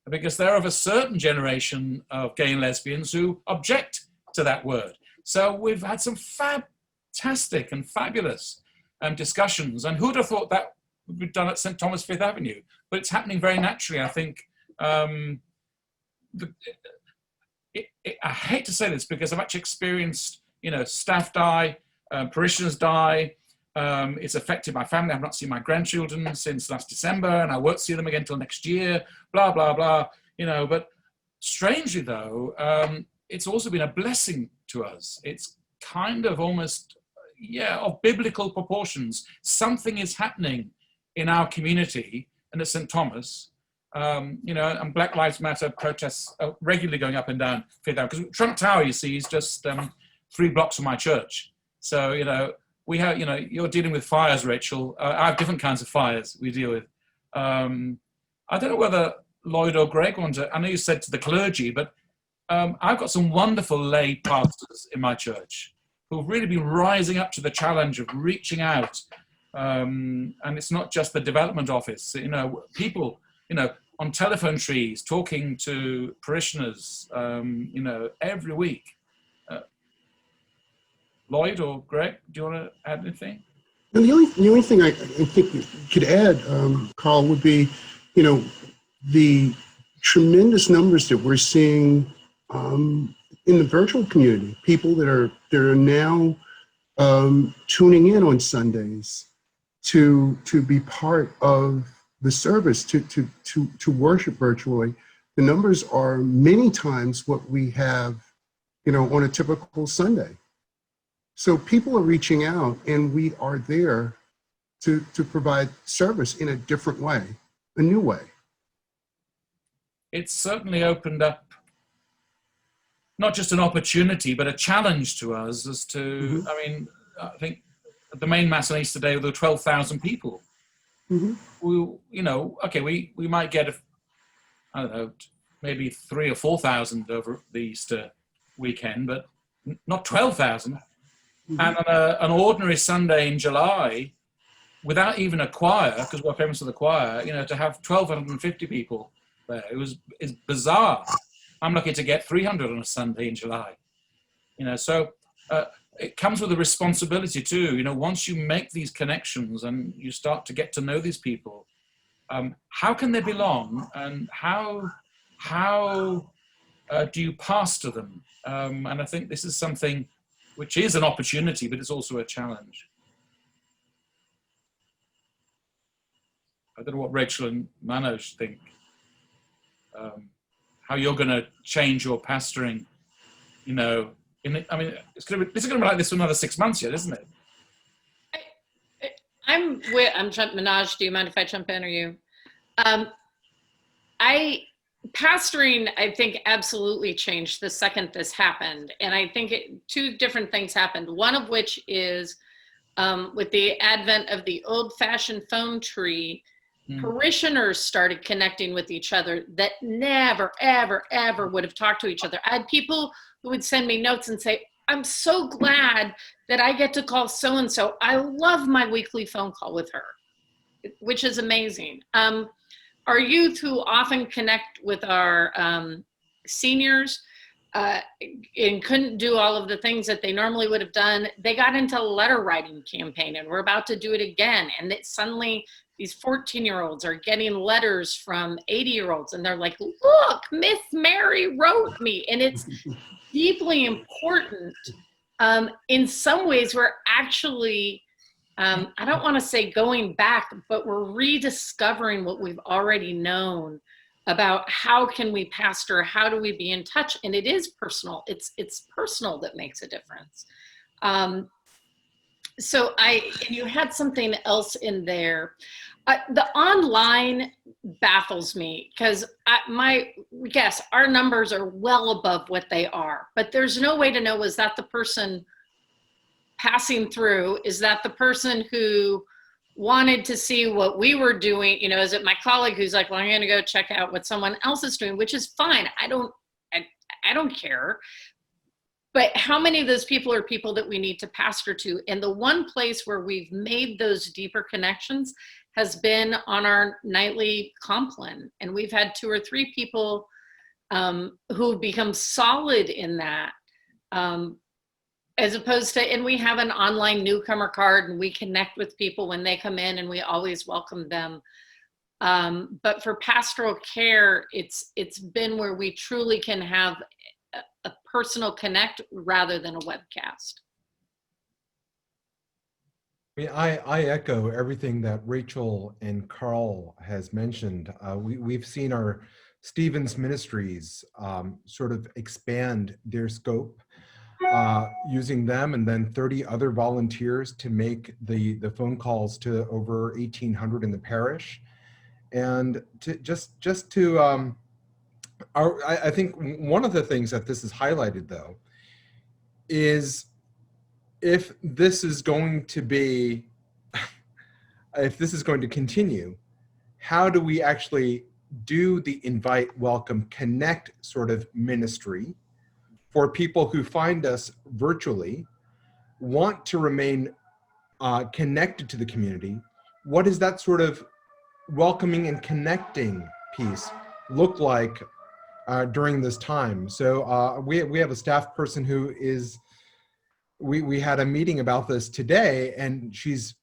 Speaker 7: because they're of a certain generation of gay and lesbians who object to that word. So we've had some fantastic and fabulous discussions, and who'd have thought that would be done at St. Thomas Fifth Avenue? But it's happening very naturally, I think. I hate to say this because I've actually experienced, staff die, parishioners die, It's affected my family. I've not seen my grandchildren since last December, and I won't see them again till next year, blah, blah, blah. But strangely though, it's also been a blessing to us. It's kind of almost, of biblical proportions. Something is happening in our community and at St. Thomas, and Black Lives Matter protests are regularly going up and down Fifth Avenue. Because Trump Tower, you see, is just 3 blocks from my church. So, we have, you're dealing with fires, Rachel. I have different kinds of fires we deal with. I don't know whether Lloyd or Greg want to, I know you said to the clergy, but I've got some wonderful lay pastors in my church who've really been rising up to the challenge of reaching out. And it's not just the development office, people, on telephone trees, talking to parishioners, every week. Lloyd or Greg, do you want to add anything?
Speaker 8: And the only thing I think you could add, Carl, would be, the tremendous numbers that we're seeing in the virtual community. People that are now tuning in on Sundays to be part of the service, to worship virtually. The numbers are many times what we have, on a typical Sunday. So people are reaching out, and we are there to provide service in a different way, a new way.
Speaker 7: It's certainly opened up not just an opportunity, but a challenge to us as to, I think at the main Mass on Easter Day, there were 12,000 people. We might get, maybe 3,000 or 4,000 over the Easter weekend, but not 12,000. And on an ordinary Sunday in July, without even a choir, because we're famous for the choir, to have 1,250 people there, it's bizarre. I'm lucky to get 300 on a Sunday in July. So it comes with a responsibility too. Once you make these connections and you start to get to know these people, how can they belong, and how do you pastor them? And I think this is something which is an opportunity, but it's also a challenge. I don't know what Rachel and Manoj think. How you're going to change your pastoring, this is going to be like this for another 6 months yet, isn't it?
Speaker 2: Manoj, do you mind if I jump in, or you? Pastoring, I think, absolutely changed the second this happened. And I think 2 different things happened. One of which is with the advent of the old-fashioned phone tree, parishioners started connecting with each other that never, ever, ever would have talked to each other. I had people who would send me notes and say, I'm so glad that I get to call so-and-so. I love my weekly phone call with her, which is amazing. Our youth, who often connect with our seniors and couldn't do all of the things that they normally would have done, they got into a letter writing campaign, and we're about to do it again. And suddenly these 14-year-olds are getting letters from 80-year-olds, and they're like, look, Miss Mary wrote me. And it's deeply important. In some ways, we're actually, I don't want to say going back, but we're rediscovering what we've already known about how can we pastor, how do we be in touch, and it is personal. It's personal that makes a difference. And you had something else in there. The online baffles me, because our numbers are well above what they are, but there's no way to know, is that the person passing through? Is that the person who wanted to see what we were doing? Is it my colleague who's like, well, I'm going to go check out what someone else is doing, which is fine. I don't care. But how many of those people are people that we need to pastor to? And the one place where we've made those deeper connections has been on our nightly compline. And we've had 2 or 3 people who've become solid in that. As opposed to, and we have an online newcomer card, and we connect with people when they come in, and we always welcome them. But for pastoral care, it's been where we truly can have a personal connect rather than a webcast.
Speaker 5: mean, I echo everything that Rachel and Carl has mentioned. We've seen our Stevens Ministries sort of expand their scope, using them and then 30 other volunteers to make the phone calls to over 1,800 in the parish. And I think one of the things that this is highlighted, though, is if this is going to continue, how do we actually do the invite, welcome, connect sort of ministry for people who find us virtually, want to remain connected to the community? What does that sort of welcoming and connecting piece look like during this time? So we have a staff person who is, we had a meeting about this today, and she's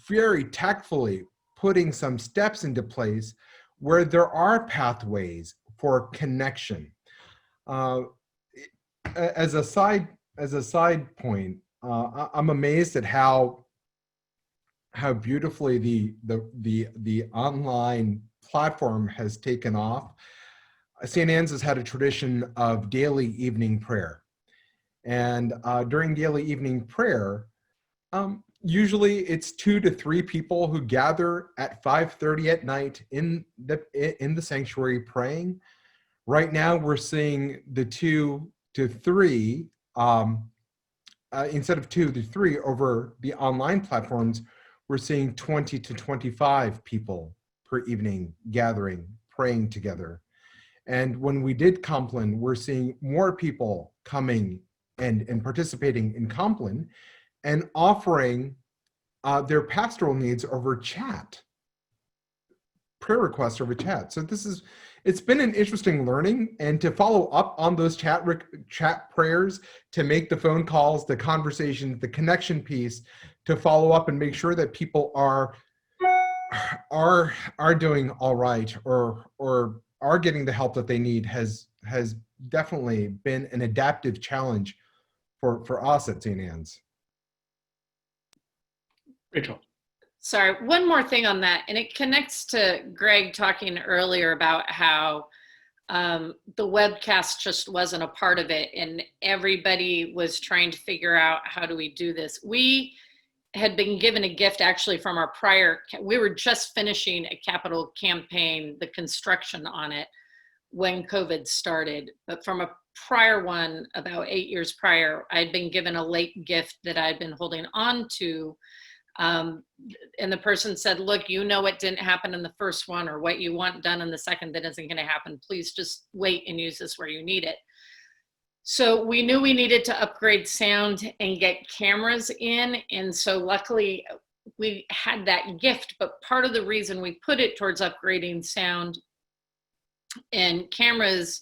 Speaker 5: very tactfully putting some steps into place where there are pathways for connection. As a side point, I'm amazed at how beautifully the online platform has taken off. St. Anne's has had a tradition of daily evening prayer. And during daily evening prayer, usually it's 2 to 3 people who gather at 5:30 at night in the sanctuary praying. Right now, we're seeing the 2 to 3, instead of 2 to 3 over the online platforms, we're seeing 20 to 25 people per evening gathering, praying together. And when we did Compline, we're seeing more people coming and participating in Compline and offering their pastoral needs over chat, prayer requests over chat. So it's been an interesting learning, and to follow up on those chat prayers, to make the phone calls, the conversations, the connection piece, to follow up and make sure that people are doing all right or are getting the help that they need has definitely been an adaptive challenge for us at St. Anne's.
Speaker 1: Rachel.
Speaker 2: Sorry, one more thing on that, and it connects to Greg talking earlier about how the webcast just wasn't a part of it, and everybody was trying to figure out, how do we do this? We had been given a gift actually from our we were just finishing a capital campaign, the construction on it, when COVID started. But from a prior one, about 8 years prior, I'd been given a late gift that I'd been holding on to. And the person said, look, it didn't happen in the first one, or what you want done in the second that isn't going to happen. Please just wait and use this where you need it. So we knew we needed to upgrade sound and get cameras in. And so luckily we had that gift, but part of the reason we put it towards upgrading sound and cameras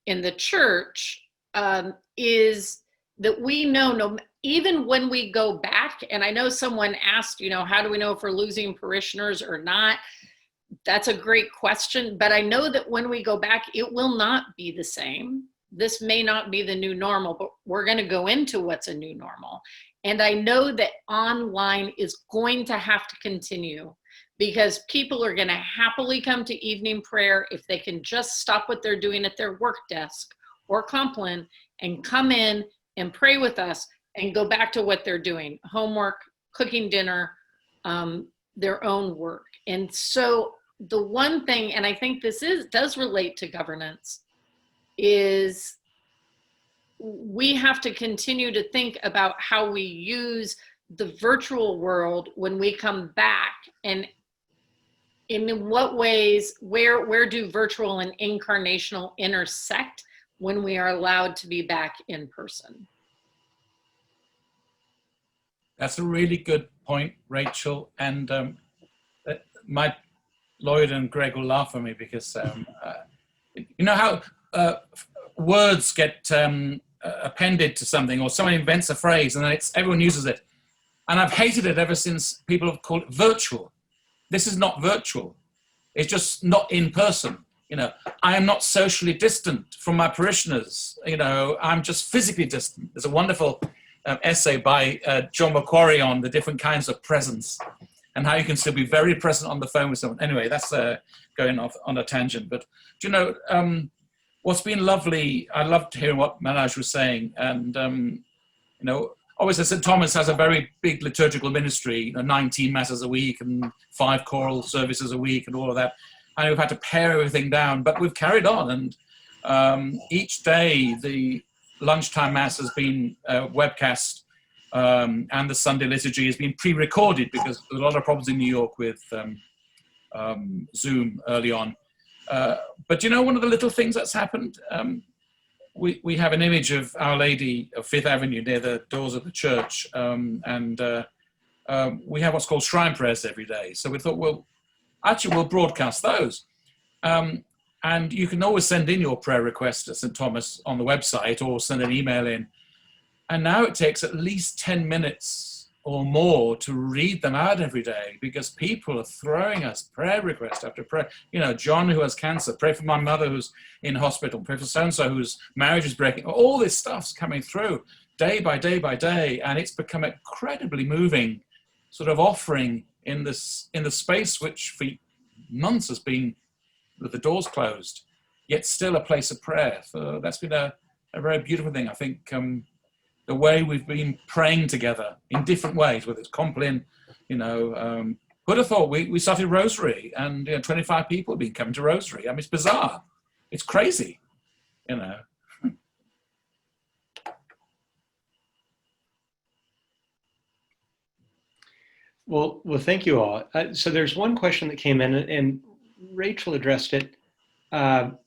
Speaker 2: in the church is that we know, even when we go back, and I know someone asked, how do we know if we're losing parishioners or not? That's a great question, but I know that when we go back, it will not be the same. This may not be the new normal, but we're going to go into what's a new normal. And I know that online is going to have to continue, because people are going to happily come to evening prayer if they can just stop what they're doing at their work desk or Compline and come in and pray with us and go back to what they're doing, homework, cooking dinner, their own work. And so the one thing, and I think this does relate to governance, is we have to continue to think about how we use the virtual world when we come back, and in what ways, where do virtual and incarnational intersect when we are allowed to be back in person.
Speaker 7: That's a really good point, Rachel. And Lloyd and Greg will laugh at me because you know how words get appended to something, or someone invents a phrase and then everyone uses it. And I've hated it ever since people have called it virtual. This is not virtual. It's just not in person. I am not socially distant from my parishioners. I'm just physically distant. There's a wonderful essay by John Macquarie on the different kinds of presence and how you can still be very present on the phone with someone. Anyway, that's going off on a tangent. But do you know, what's been lovely, I loved hearing what Manoj was saying. And, you know, obviously St. Thomas has a very big liturgical ministry, you know, 19 masses a week and 5 choral services a week and all of that. And we've had to pare everything down, but we've carried on. And each day, the lunchtime mass has been webcast, and the Sunday liturgy has been pre-recorded because there's a lot of problems in New York with Zoom early on. But you know, one of the little things that's happened, we have an image of Our Lady of Fifth Avenue near the doors of the church, and we have what's called shrine prayers every day. So we thought, well, actually we'll broadcast those. And you can always send in your prayer request to St. Thomas on the website or send an email in. And now it takes at least 10 minutes or more to read them out every day because people are throwing us prayer request after prayer. You know, John who has cancer, pray for my mother who's in hospital, pray for so-and-so whose marriage is breaking. All this stuff's coming through day by day by day. And it's become incredibly moving sort of offering in the space which for months has been with the doors closed, yet still a place of prayer. So that's been a very beautiful thing. I think the way we've been praying together in different ways, whether it's Compline, you know, who'd have thought we started Rosary and, you know, 25 people have been coming to Rosary. I mean, it's bizarre. It's crazy, you know.
Speaker 1: Well, thank you all. So there's one question that came in, and Rachel addressed it, but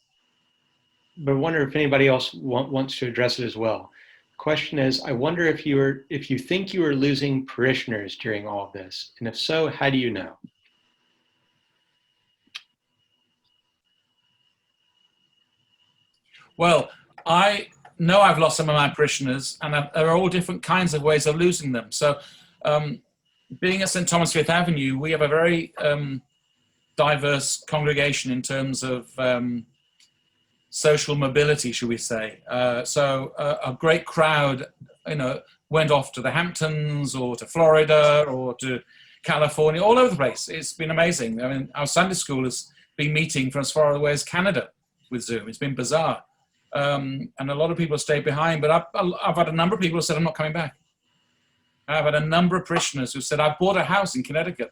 Speaker 1: I wonder if anybody else wants to address it as well. The question is, I wonder if you think you are losing parishioners during all of this, and if so, how do you know?
Speaker 7: Well, I know I've lost some of my parishioners, and there are all different kinds of ways of losing them. So being at St. Thomas Fifth Avenue, we have a very diverse congregation in terms of social mobility, should we say. So a great crowd, you know, went off to the Hamptons or to Florida or to California, all over the place. It's been amazing. I mean, our Sunday school has been meeting from as far away as Canada with Zoom. It's been bizarre. And a lot of people stayed behind, but I've had a number of people who said, I'm not coming back. I've had a number of parishioners who said, I bought a house in Connecticut.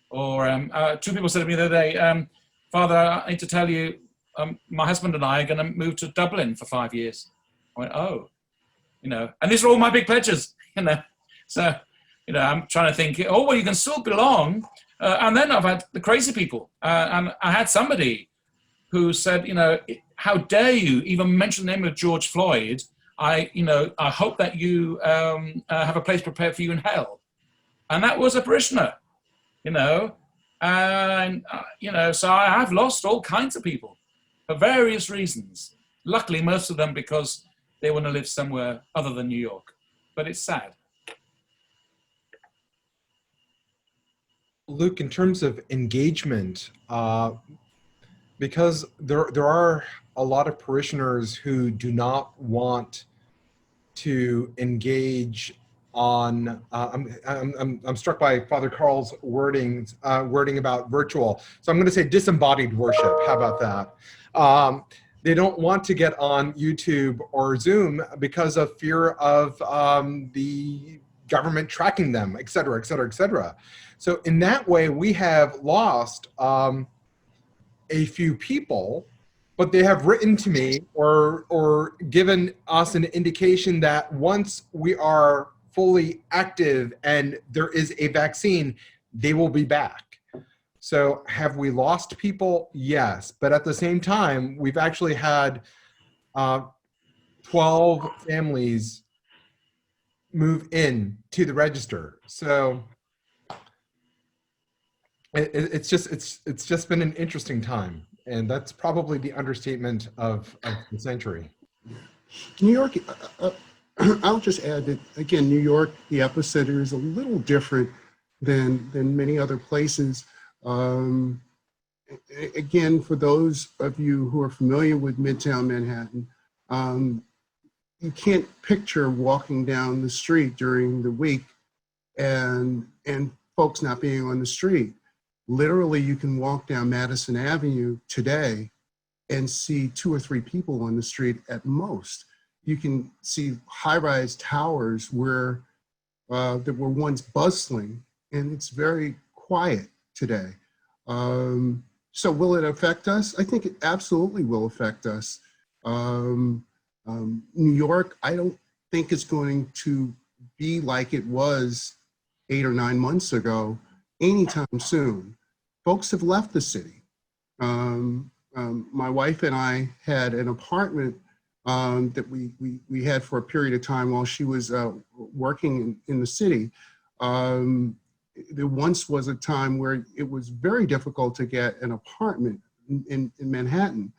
Speaker 7: Or 2 people said to me the other day, Father, I need to tell you, my husband and I are going to move to Dublin for 5 years. I went, oh, you know, and these are all my big pledges, you know. So, you know, I'm trying to think, oh, well, you can still belong. And then I've had the crazy people. And I had somebody who said, you know, how dare you even mention the name of George Floyd? I hope that you have a place prepared for you in hell. And that was a parishioner, you know. And, you know, so I have lost all kinds of people for various reasons. Luckily, most of them because they want to live somewhere other than New York. But it's sad.
Speaker 5: Luke, in terms of engagement, because there are a lot of parishioners who do not want to engage on, I'm struck by Father Carl's wording about virtual. So I'm going to say disembodied worship. How about that? They don't want to get on YouTube or Zoom because of fear of the government tracking them, et cetera, et cetera, et cetera. So in that way, we have lost a few people, but they have written to me or given us an indication that once we are fully active and there is a vaccine, they will be back. So have we lost people? Yes, but at the same time, we've actually had 12 families move in to the register. So it's just been an interesting time, and that's probably the understatement of the century.
Speaker 8: New York, I'll just add that, again, New York, the epicenter is a little different than many other places. Again, for those of you who are familiar with Midtown Manhattan, you can't picture walking down the street during the week and folks not being on the street. Literally, you can walk down Madison Avenue today and see 2 or 3 people on the street at most. You can see high-rise towers where that were once bustling, and it's very quiet today. So will it affect us? I think it absolutely will affect us. New York, I don't think it's going to be like it was 8 or 9 months ago anytime soon. Folks have left the city. My wife and I had an apartment that we had for a period of time while she was working in the city. There once was a time where it was very difficult to get an apartment in Manhattan.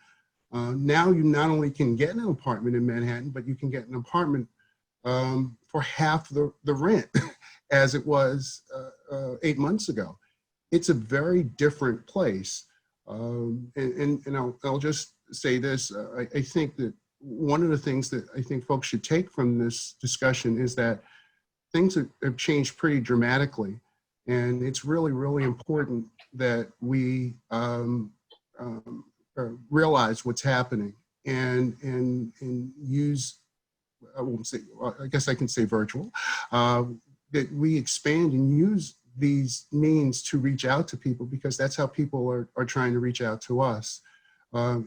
Speaker 8: Now you not only can get an apartment in Manhattan, but you can get an apartment for half the rent as it was 8 months ago. It's a very different place. And I'll just say this, I think that one of the things that I think folks should take from this discussion is that things have changed pretty dramatically. And it's really, really important that we realize what's happening and use, I won't say, I guess I can say virtual, that we expand and use these means to reach out to people, because that's how people are trying to reach out to us.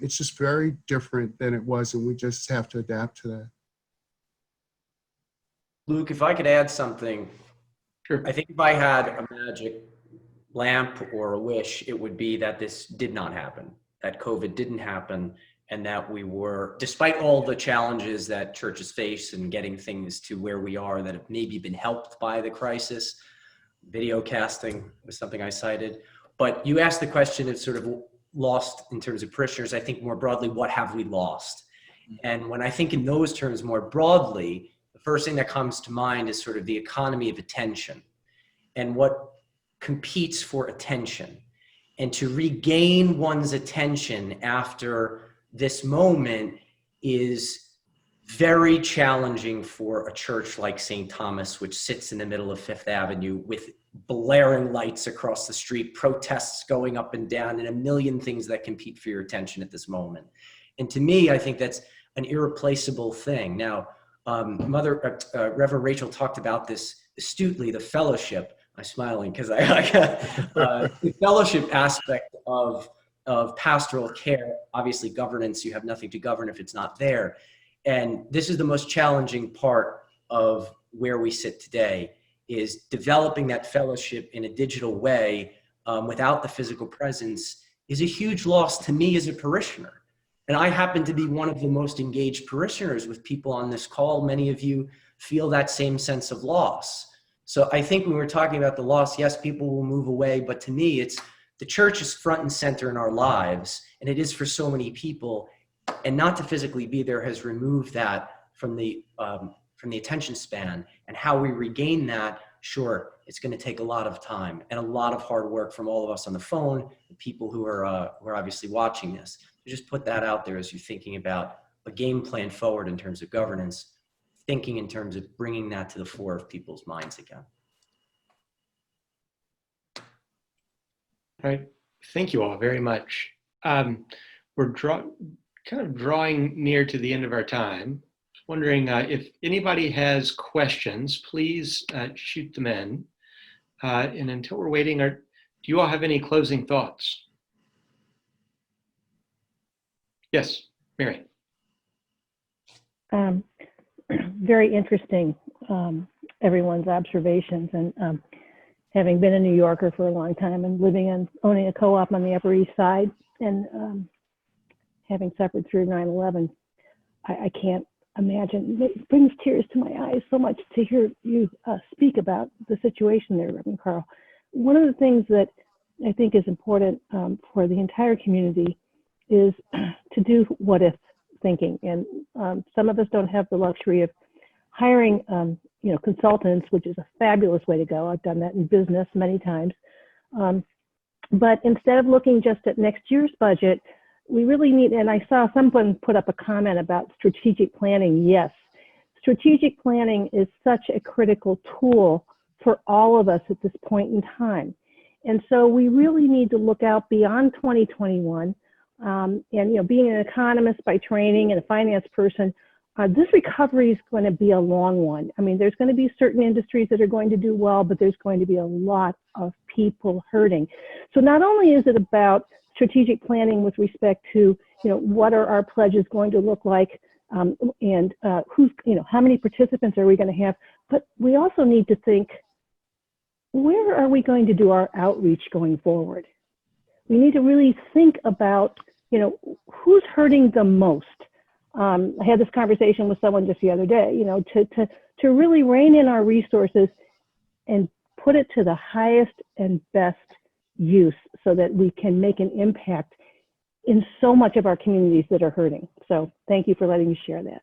Speaker 8: It's just very different than it was, and we just have to adapt to that.
Speaker 9: Luke, if I could add something.
Speaker 1: Sure.
Speaker 9: I think if I had a magic lamp or a wish, it would be that this did not happen, that COVID didn't happen, and that we were, despite all the challenges that churches face in getting things to where we are that have maybe been helped by the crisis. Video casting was something I cited. But you asked the question of sort of lost in terms of parishioners. I think more broadly, what have we lost? And when I think in those terms more broadly, the first thing that comes to mind is sort of the economy of attention and what competes for attention. And to regain one's attention after this moment is very challenging for a church like St. Thomas, which sits in the middle of Fifth Avenue with blaring lights across the street, protests going up and down, and a million things that compete for your attention at this moment. And to me, I think that's an irreplaceable thing. Now, Reverend Rachel talked about this astutely, the fellowship. I'm smiling because the fellowship aspect of pastoral care. Obviously, governance, you have nothing to govern if it's not there. And this is the most challenging part of where we sit today, is developing that fellowship in a digital way without the physical presence is a huge loss to me as a parishioner. And I happen to be one of the most engaged parishioners with people on this call. Many of you feel that same sense of loss. So I think when we're talking about the loss, yes, people will move away, but to me, it's the church is front and center in our lives, and it is for so many people. And not to physically be there has removed that from the attention span. And how we regain that, sure, it's going to take a lot of time and a lot of hard work from all of us on the phone, the people who are obviously watching this. So just put that out there as you're thinking about a game plan forward in terms of governance, thinking in terms of bringing that to the fore of people's minds again.
Speaker 1: All right. Thank you all very much. We're kind of drawing near to the end of our time. Wondering if anybody has questions, please shoot them in. And until we're waiting, do you all have any closing thoughts? Yes, Mary.
Speaker 4: Very interesting, everyone's observations. And having been a New Yorker for a long time and living and owning a co-op on the Upper East Side, and having suffered through 9/11, I can't imagine. It brings tears to my eyes so much to hear you speak about the situation there, Reverend Carl. One of the things that I think is important for the entire community is to do what if thinking. And some of us don't have the luxury of hiring consultants, which is a fabulous way to go. I've done that in business many times. But instead of looking just at next year's budget, we really need, and I saw someone put up a comment about strategic planning. Yes, strategic planning is such a critical tool for all of us at this point in time. And so we really need to look out beyond 2021. And, being an economist by training and a finance person, this recovery is going to be a long one. I mean, there's going to be certain industries that are going to do well, but there's going to be a lot of people hurting. So not only is it about strategic planning with respect to, what are our pledges going to look like, and who's, how many participants are we going to have, but we also need to think, where are we going to do our outreach going forward? We need to really think about, who's hurting the most. I had this conversation with someone just the other day, to really rein in our resources and put it to the highest and best use so that we can make an impact in so much of our communities that are hurting. So thank you for letting me share that.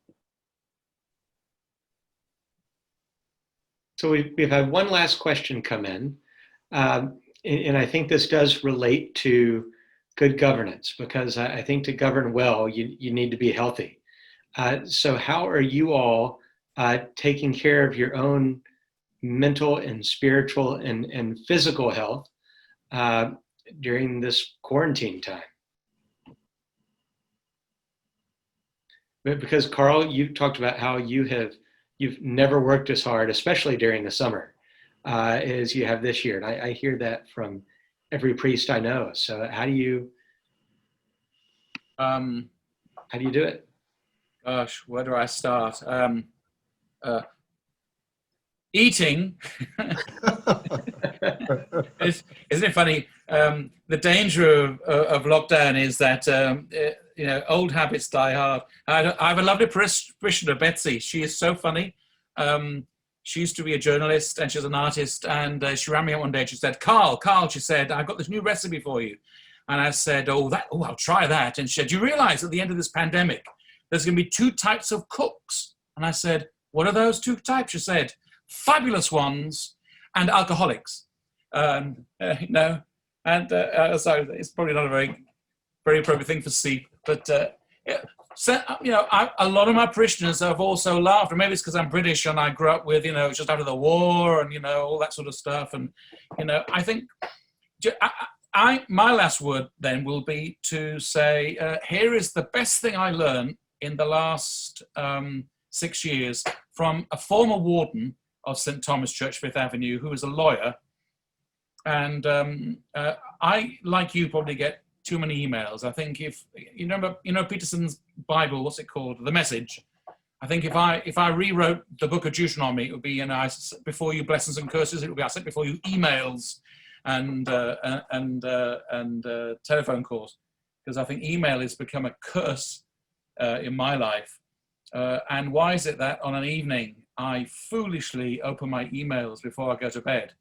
Speaker 1: So we've had one last question come in, and I think this does relate to good governance, because I think to govern well, you need to be healthy. So how are you all taking care of your own mental and spiritual and physical health during this quarantine time? Because Carl, you talked about how you've never worked as hard, especially during the summer, as you have this year. And I hear that from every priest I know. So how do you do it?
Speaker 7: Gosh, where do I start? Eating. Isn't it funny? The danger of lockdown is that old habits die hard. I have a lovely parishioner, Betsy. She is so funny. She used to be a journalist and she's an artist. And she rang me up one day and she said, Carl, she said, I've got this new recipe for you. And I said, I'll try that. And she said, do you realize at the end of this pandemic, there's going to be 2 types of cooks? And I said, what are those 2 types? She said, fabulous ones and alcoholics. Sorry, it's probably not a very, very appropriate thing for C, but a lot of my parishioners have also laughed, and maybe it's because I'm British and I grew up with, just after the war and, all that sort of stuff. And, I think my last word then will be to say, here is the best thing I learned in the last 6 years from a former warden of St. Thomas Church, 5th Avenue, who was a lawyer. And I, like you, probably get too many emails. I think if, you remember, Peterson's Bible, what's it called? The Message. I think if I rewrote the book of Deuteronomy, it would be, before you blessings and curses, it would be, I said before you emails and telephone calls. Because I think email has become a curse in my life. And why is it that on an evening, I foolishly open my emails before I go to bed?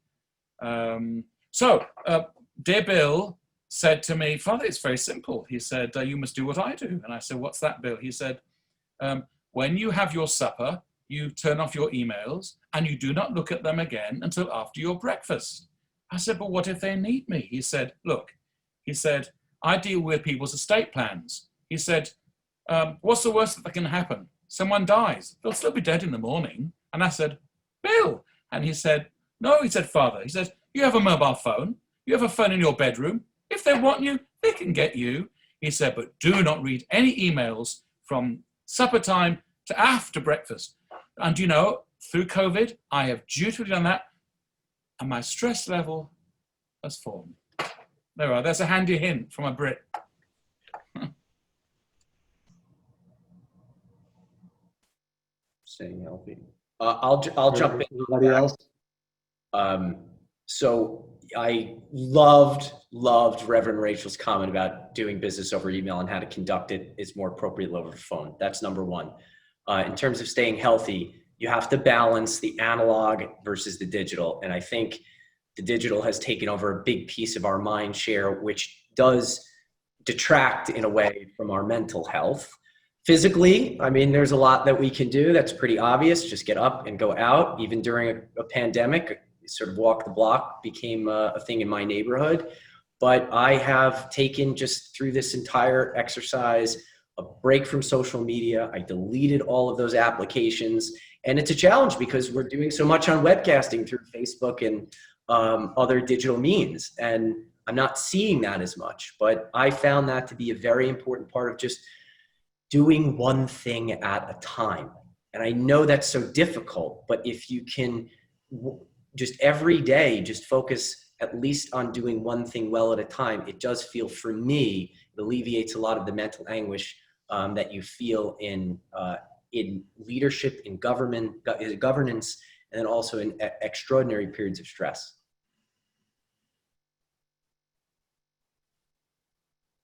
Speaker 7: Dear Bill said to me, Father, it's very simple. He said, you must do what I do. And I said, what's that, Bill? He said, when you have your supper, you turn off your emails and you do not look at them again until after your breakfast. I said, but what if they need me? He said, look, I deal with people's estate plans. He said, what's the worst that can happen? Someone dies. They'll still be dead in the morning. And I said, Bill. And he said, no, he said, Father. He said, you have a mobile phone. You have a phone in your bedroom. If they want you, they can get you. He said, but do not read any emails from supper time to after breakfast. And through COVID, I have dutifully done that. And my stress level has fallen. There we are. There's a handy hint from a Brit.
Speaker 9: Staying healthy. I'll jump in.
Speaker 1: Anybody else?
Speaker 9: So I loved Reverend Rachel's comment about doing business over email and how to conduct it is more appropriate over the phone. That's number one. In terms of staying healthy, you have to balance the analog versus the digital. And I think the digital has taken over a big piece of our mind share, which does detract in a way from our mental health. Physically, there's a lot that we can do. That's pretty obvious. Just get up and go out. Even during a pandemic, sort of walk the block became a thing in my neighborhood. But I have taken, just through this entire exercise, a break from social media. I deleted all of those applications. And it's a challenge because we're doing so much on webcasting through Facebook and other digital means. And I'm not seeing that as much, but I found that to be a very important part of just doing one thing at a time. And I know that's so difficult, but if you can just every day, just focus at least on doing one thing well at a time, it does feel, for me, it alleviates a lot of the mental anguish that you feel in leadership, in governance, and then also in extraordinary periods of stress.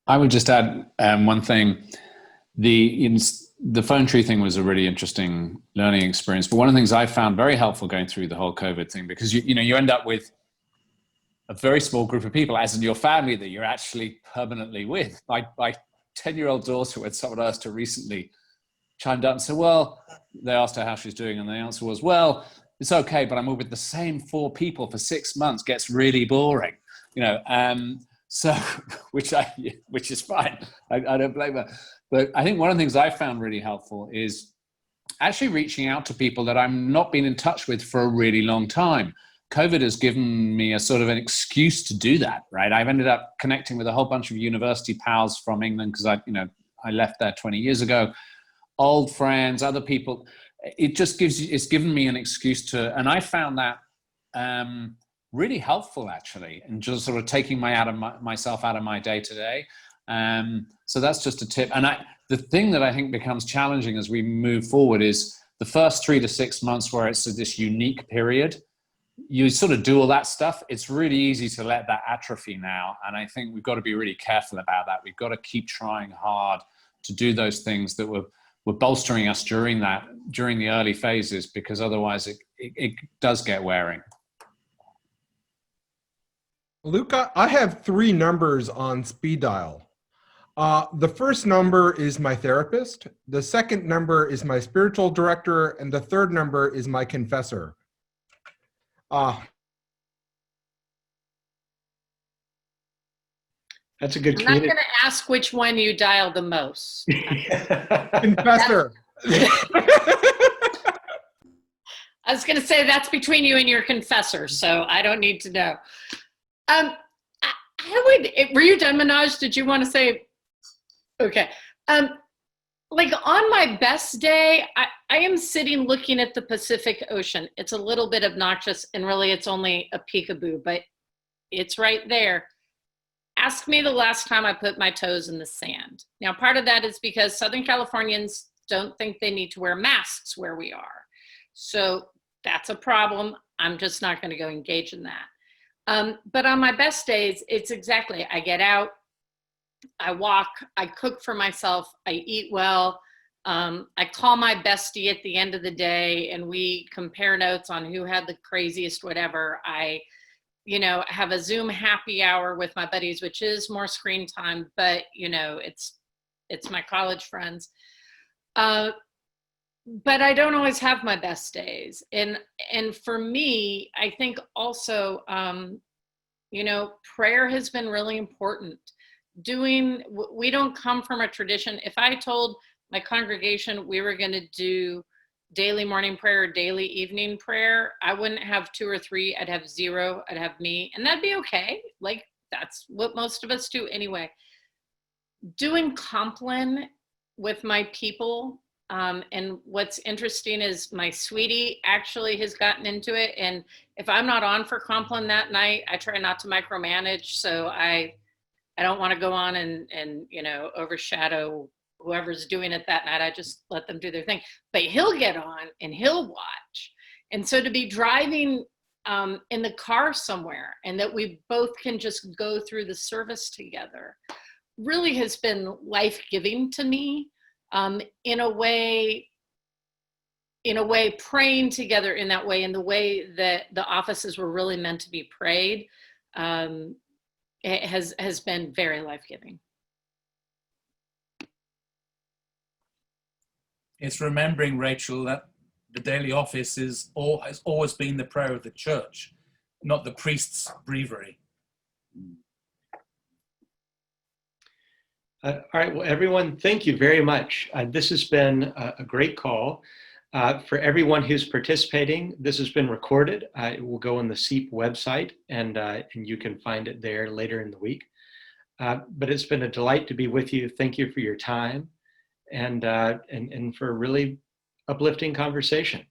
Speaker 3: I would just add one thing. The phone tree thing was a really interesting learning experience. But one of the things I found very helpful going through the whole COVID thing, because you end up with a very small group of people, as in your family, that you're actually permanently with. My 10-year-old daughter, when someone asked her recently, chimed up and said, well, they asked her how she's doing, and the answer was, well, it's okay, but I'm with the same 4 people for 6 months, gets really boring, so which is fine. I don't blame her. But I think one of the things I found really helpful is actually reaching out to people that I've not been in touch with for a really long time. COVID has given me a sort of an excuse to do that, right? I've ended up connecting with a whole bunch of university pals from England because I left there 20 years ago, old friends, other people. It's given me an excuse to, and I found that really helpful actually, and just sort of taking myself out of my day to day. So that's just a tip. And the thing that I think becomes challenging as we move forward is the first 3 to 6 months where it's this unique period. You sort of do all that stuff. It's really easy to let that atrophy now. And I think we've got to be really careful about that. We've got to keep trying hard to do those things that were bolstering us during the early phases, because otherwise it does get wearing.
Speaker 5: Luca, I have 3 numbers on speed dial. The first number is my therapist. The second number is my spiritual director. And the third number is my confessor.
Speaker 1: That's a good
Speaker 2: I'm not
Speaker 1: community.
Speaker 2: going to ask which one you dial the most.
Speaker 5: Confessor.
Speaker 2: I was going to say that's between you and your confessor, so I don't need to know. Were you done, Manoj? Did you want to say? Okay. Like on my best day, I am sitting looking at the Pacific Ocean. It's a little bit obnoxious, and really it's only a peekaboo, but it's right there. Ask me the last time I put my toes in the sand. Now, part of that is because Southern Californians don't think they need to wear masks where we are. So that's a problem. I'm just not going to go engage in that. But on my best days, it's exactly, I get out, I walk, I cook for myself, I eat well. I call my bestie at the end of the day and we compare notes on who had the craziest whatever. I have a Zoom happy hour with my buddies, which is more screen time, but it's my college friends. But I don't always have my best days. And for me, I think also, prayer has been really important. We don't come from a tradition. If I told my congregation we were going to do daily morning prayer, daily evening prayer, I wouldn't have 2 or 3. I'd have 0. I'd have me, and that'd be okay. Like that's what most of us do anyway. Doing Compline with my people, and what's interesting is my sweetie actually has gotten into it. And if I'm not on for Compline that night, I try not to micromanage. So I don't want to go on and overshadow whoever's doing it that night. I just let them do their thing. But he'll get on and he'll watch. And so to be driving in the car somewhere and that we both can just go through the service together really has been life-giving to me. In a way, praying together in that way, in the way that the offices were really meant to be prayed, it has been very life-giving.
Speaker 7: It's remembering, Rachel, that the daily office has always been the prayer of the church, not the priest's breviary.
Speaker 1: All right, well, everyone, thank you very much. This has been a great call. For everyone who's participating, this has been recorded. It will go on the SEEP website, and you can find it there later in the week. But it's been a delight to be with you. Thank you for your time and for a really uplifting conversation.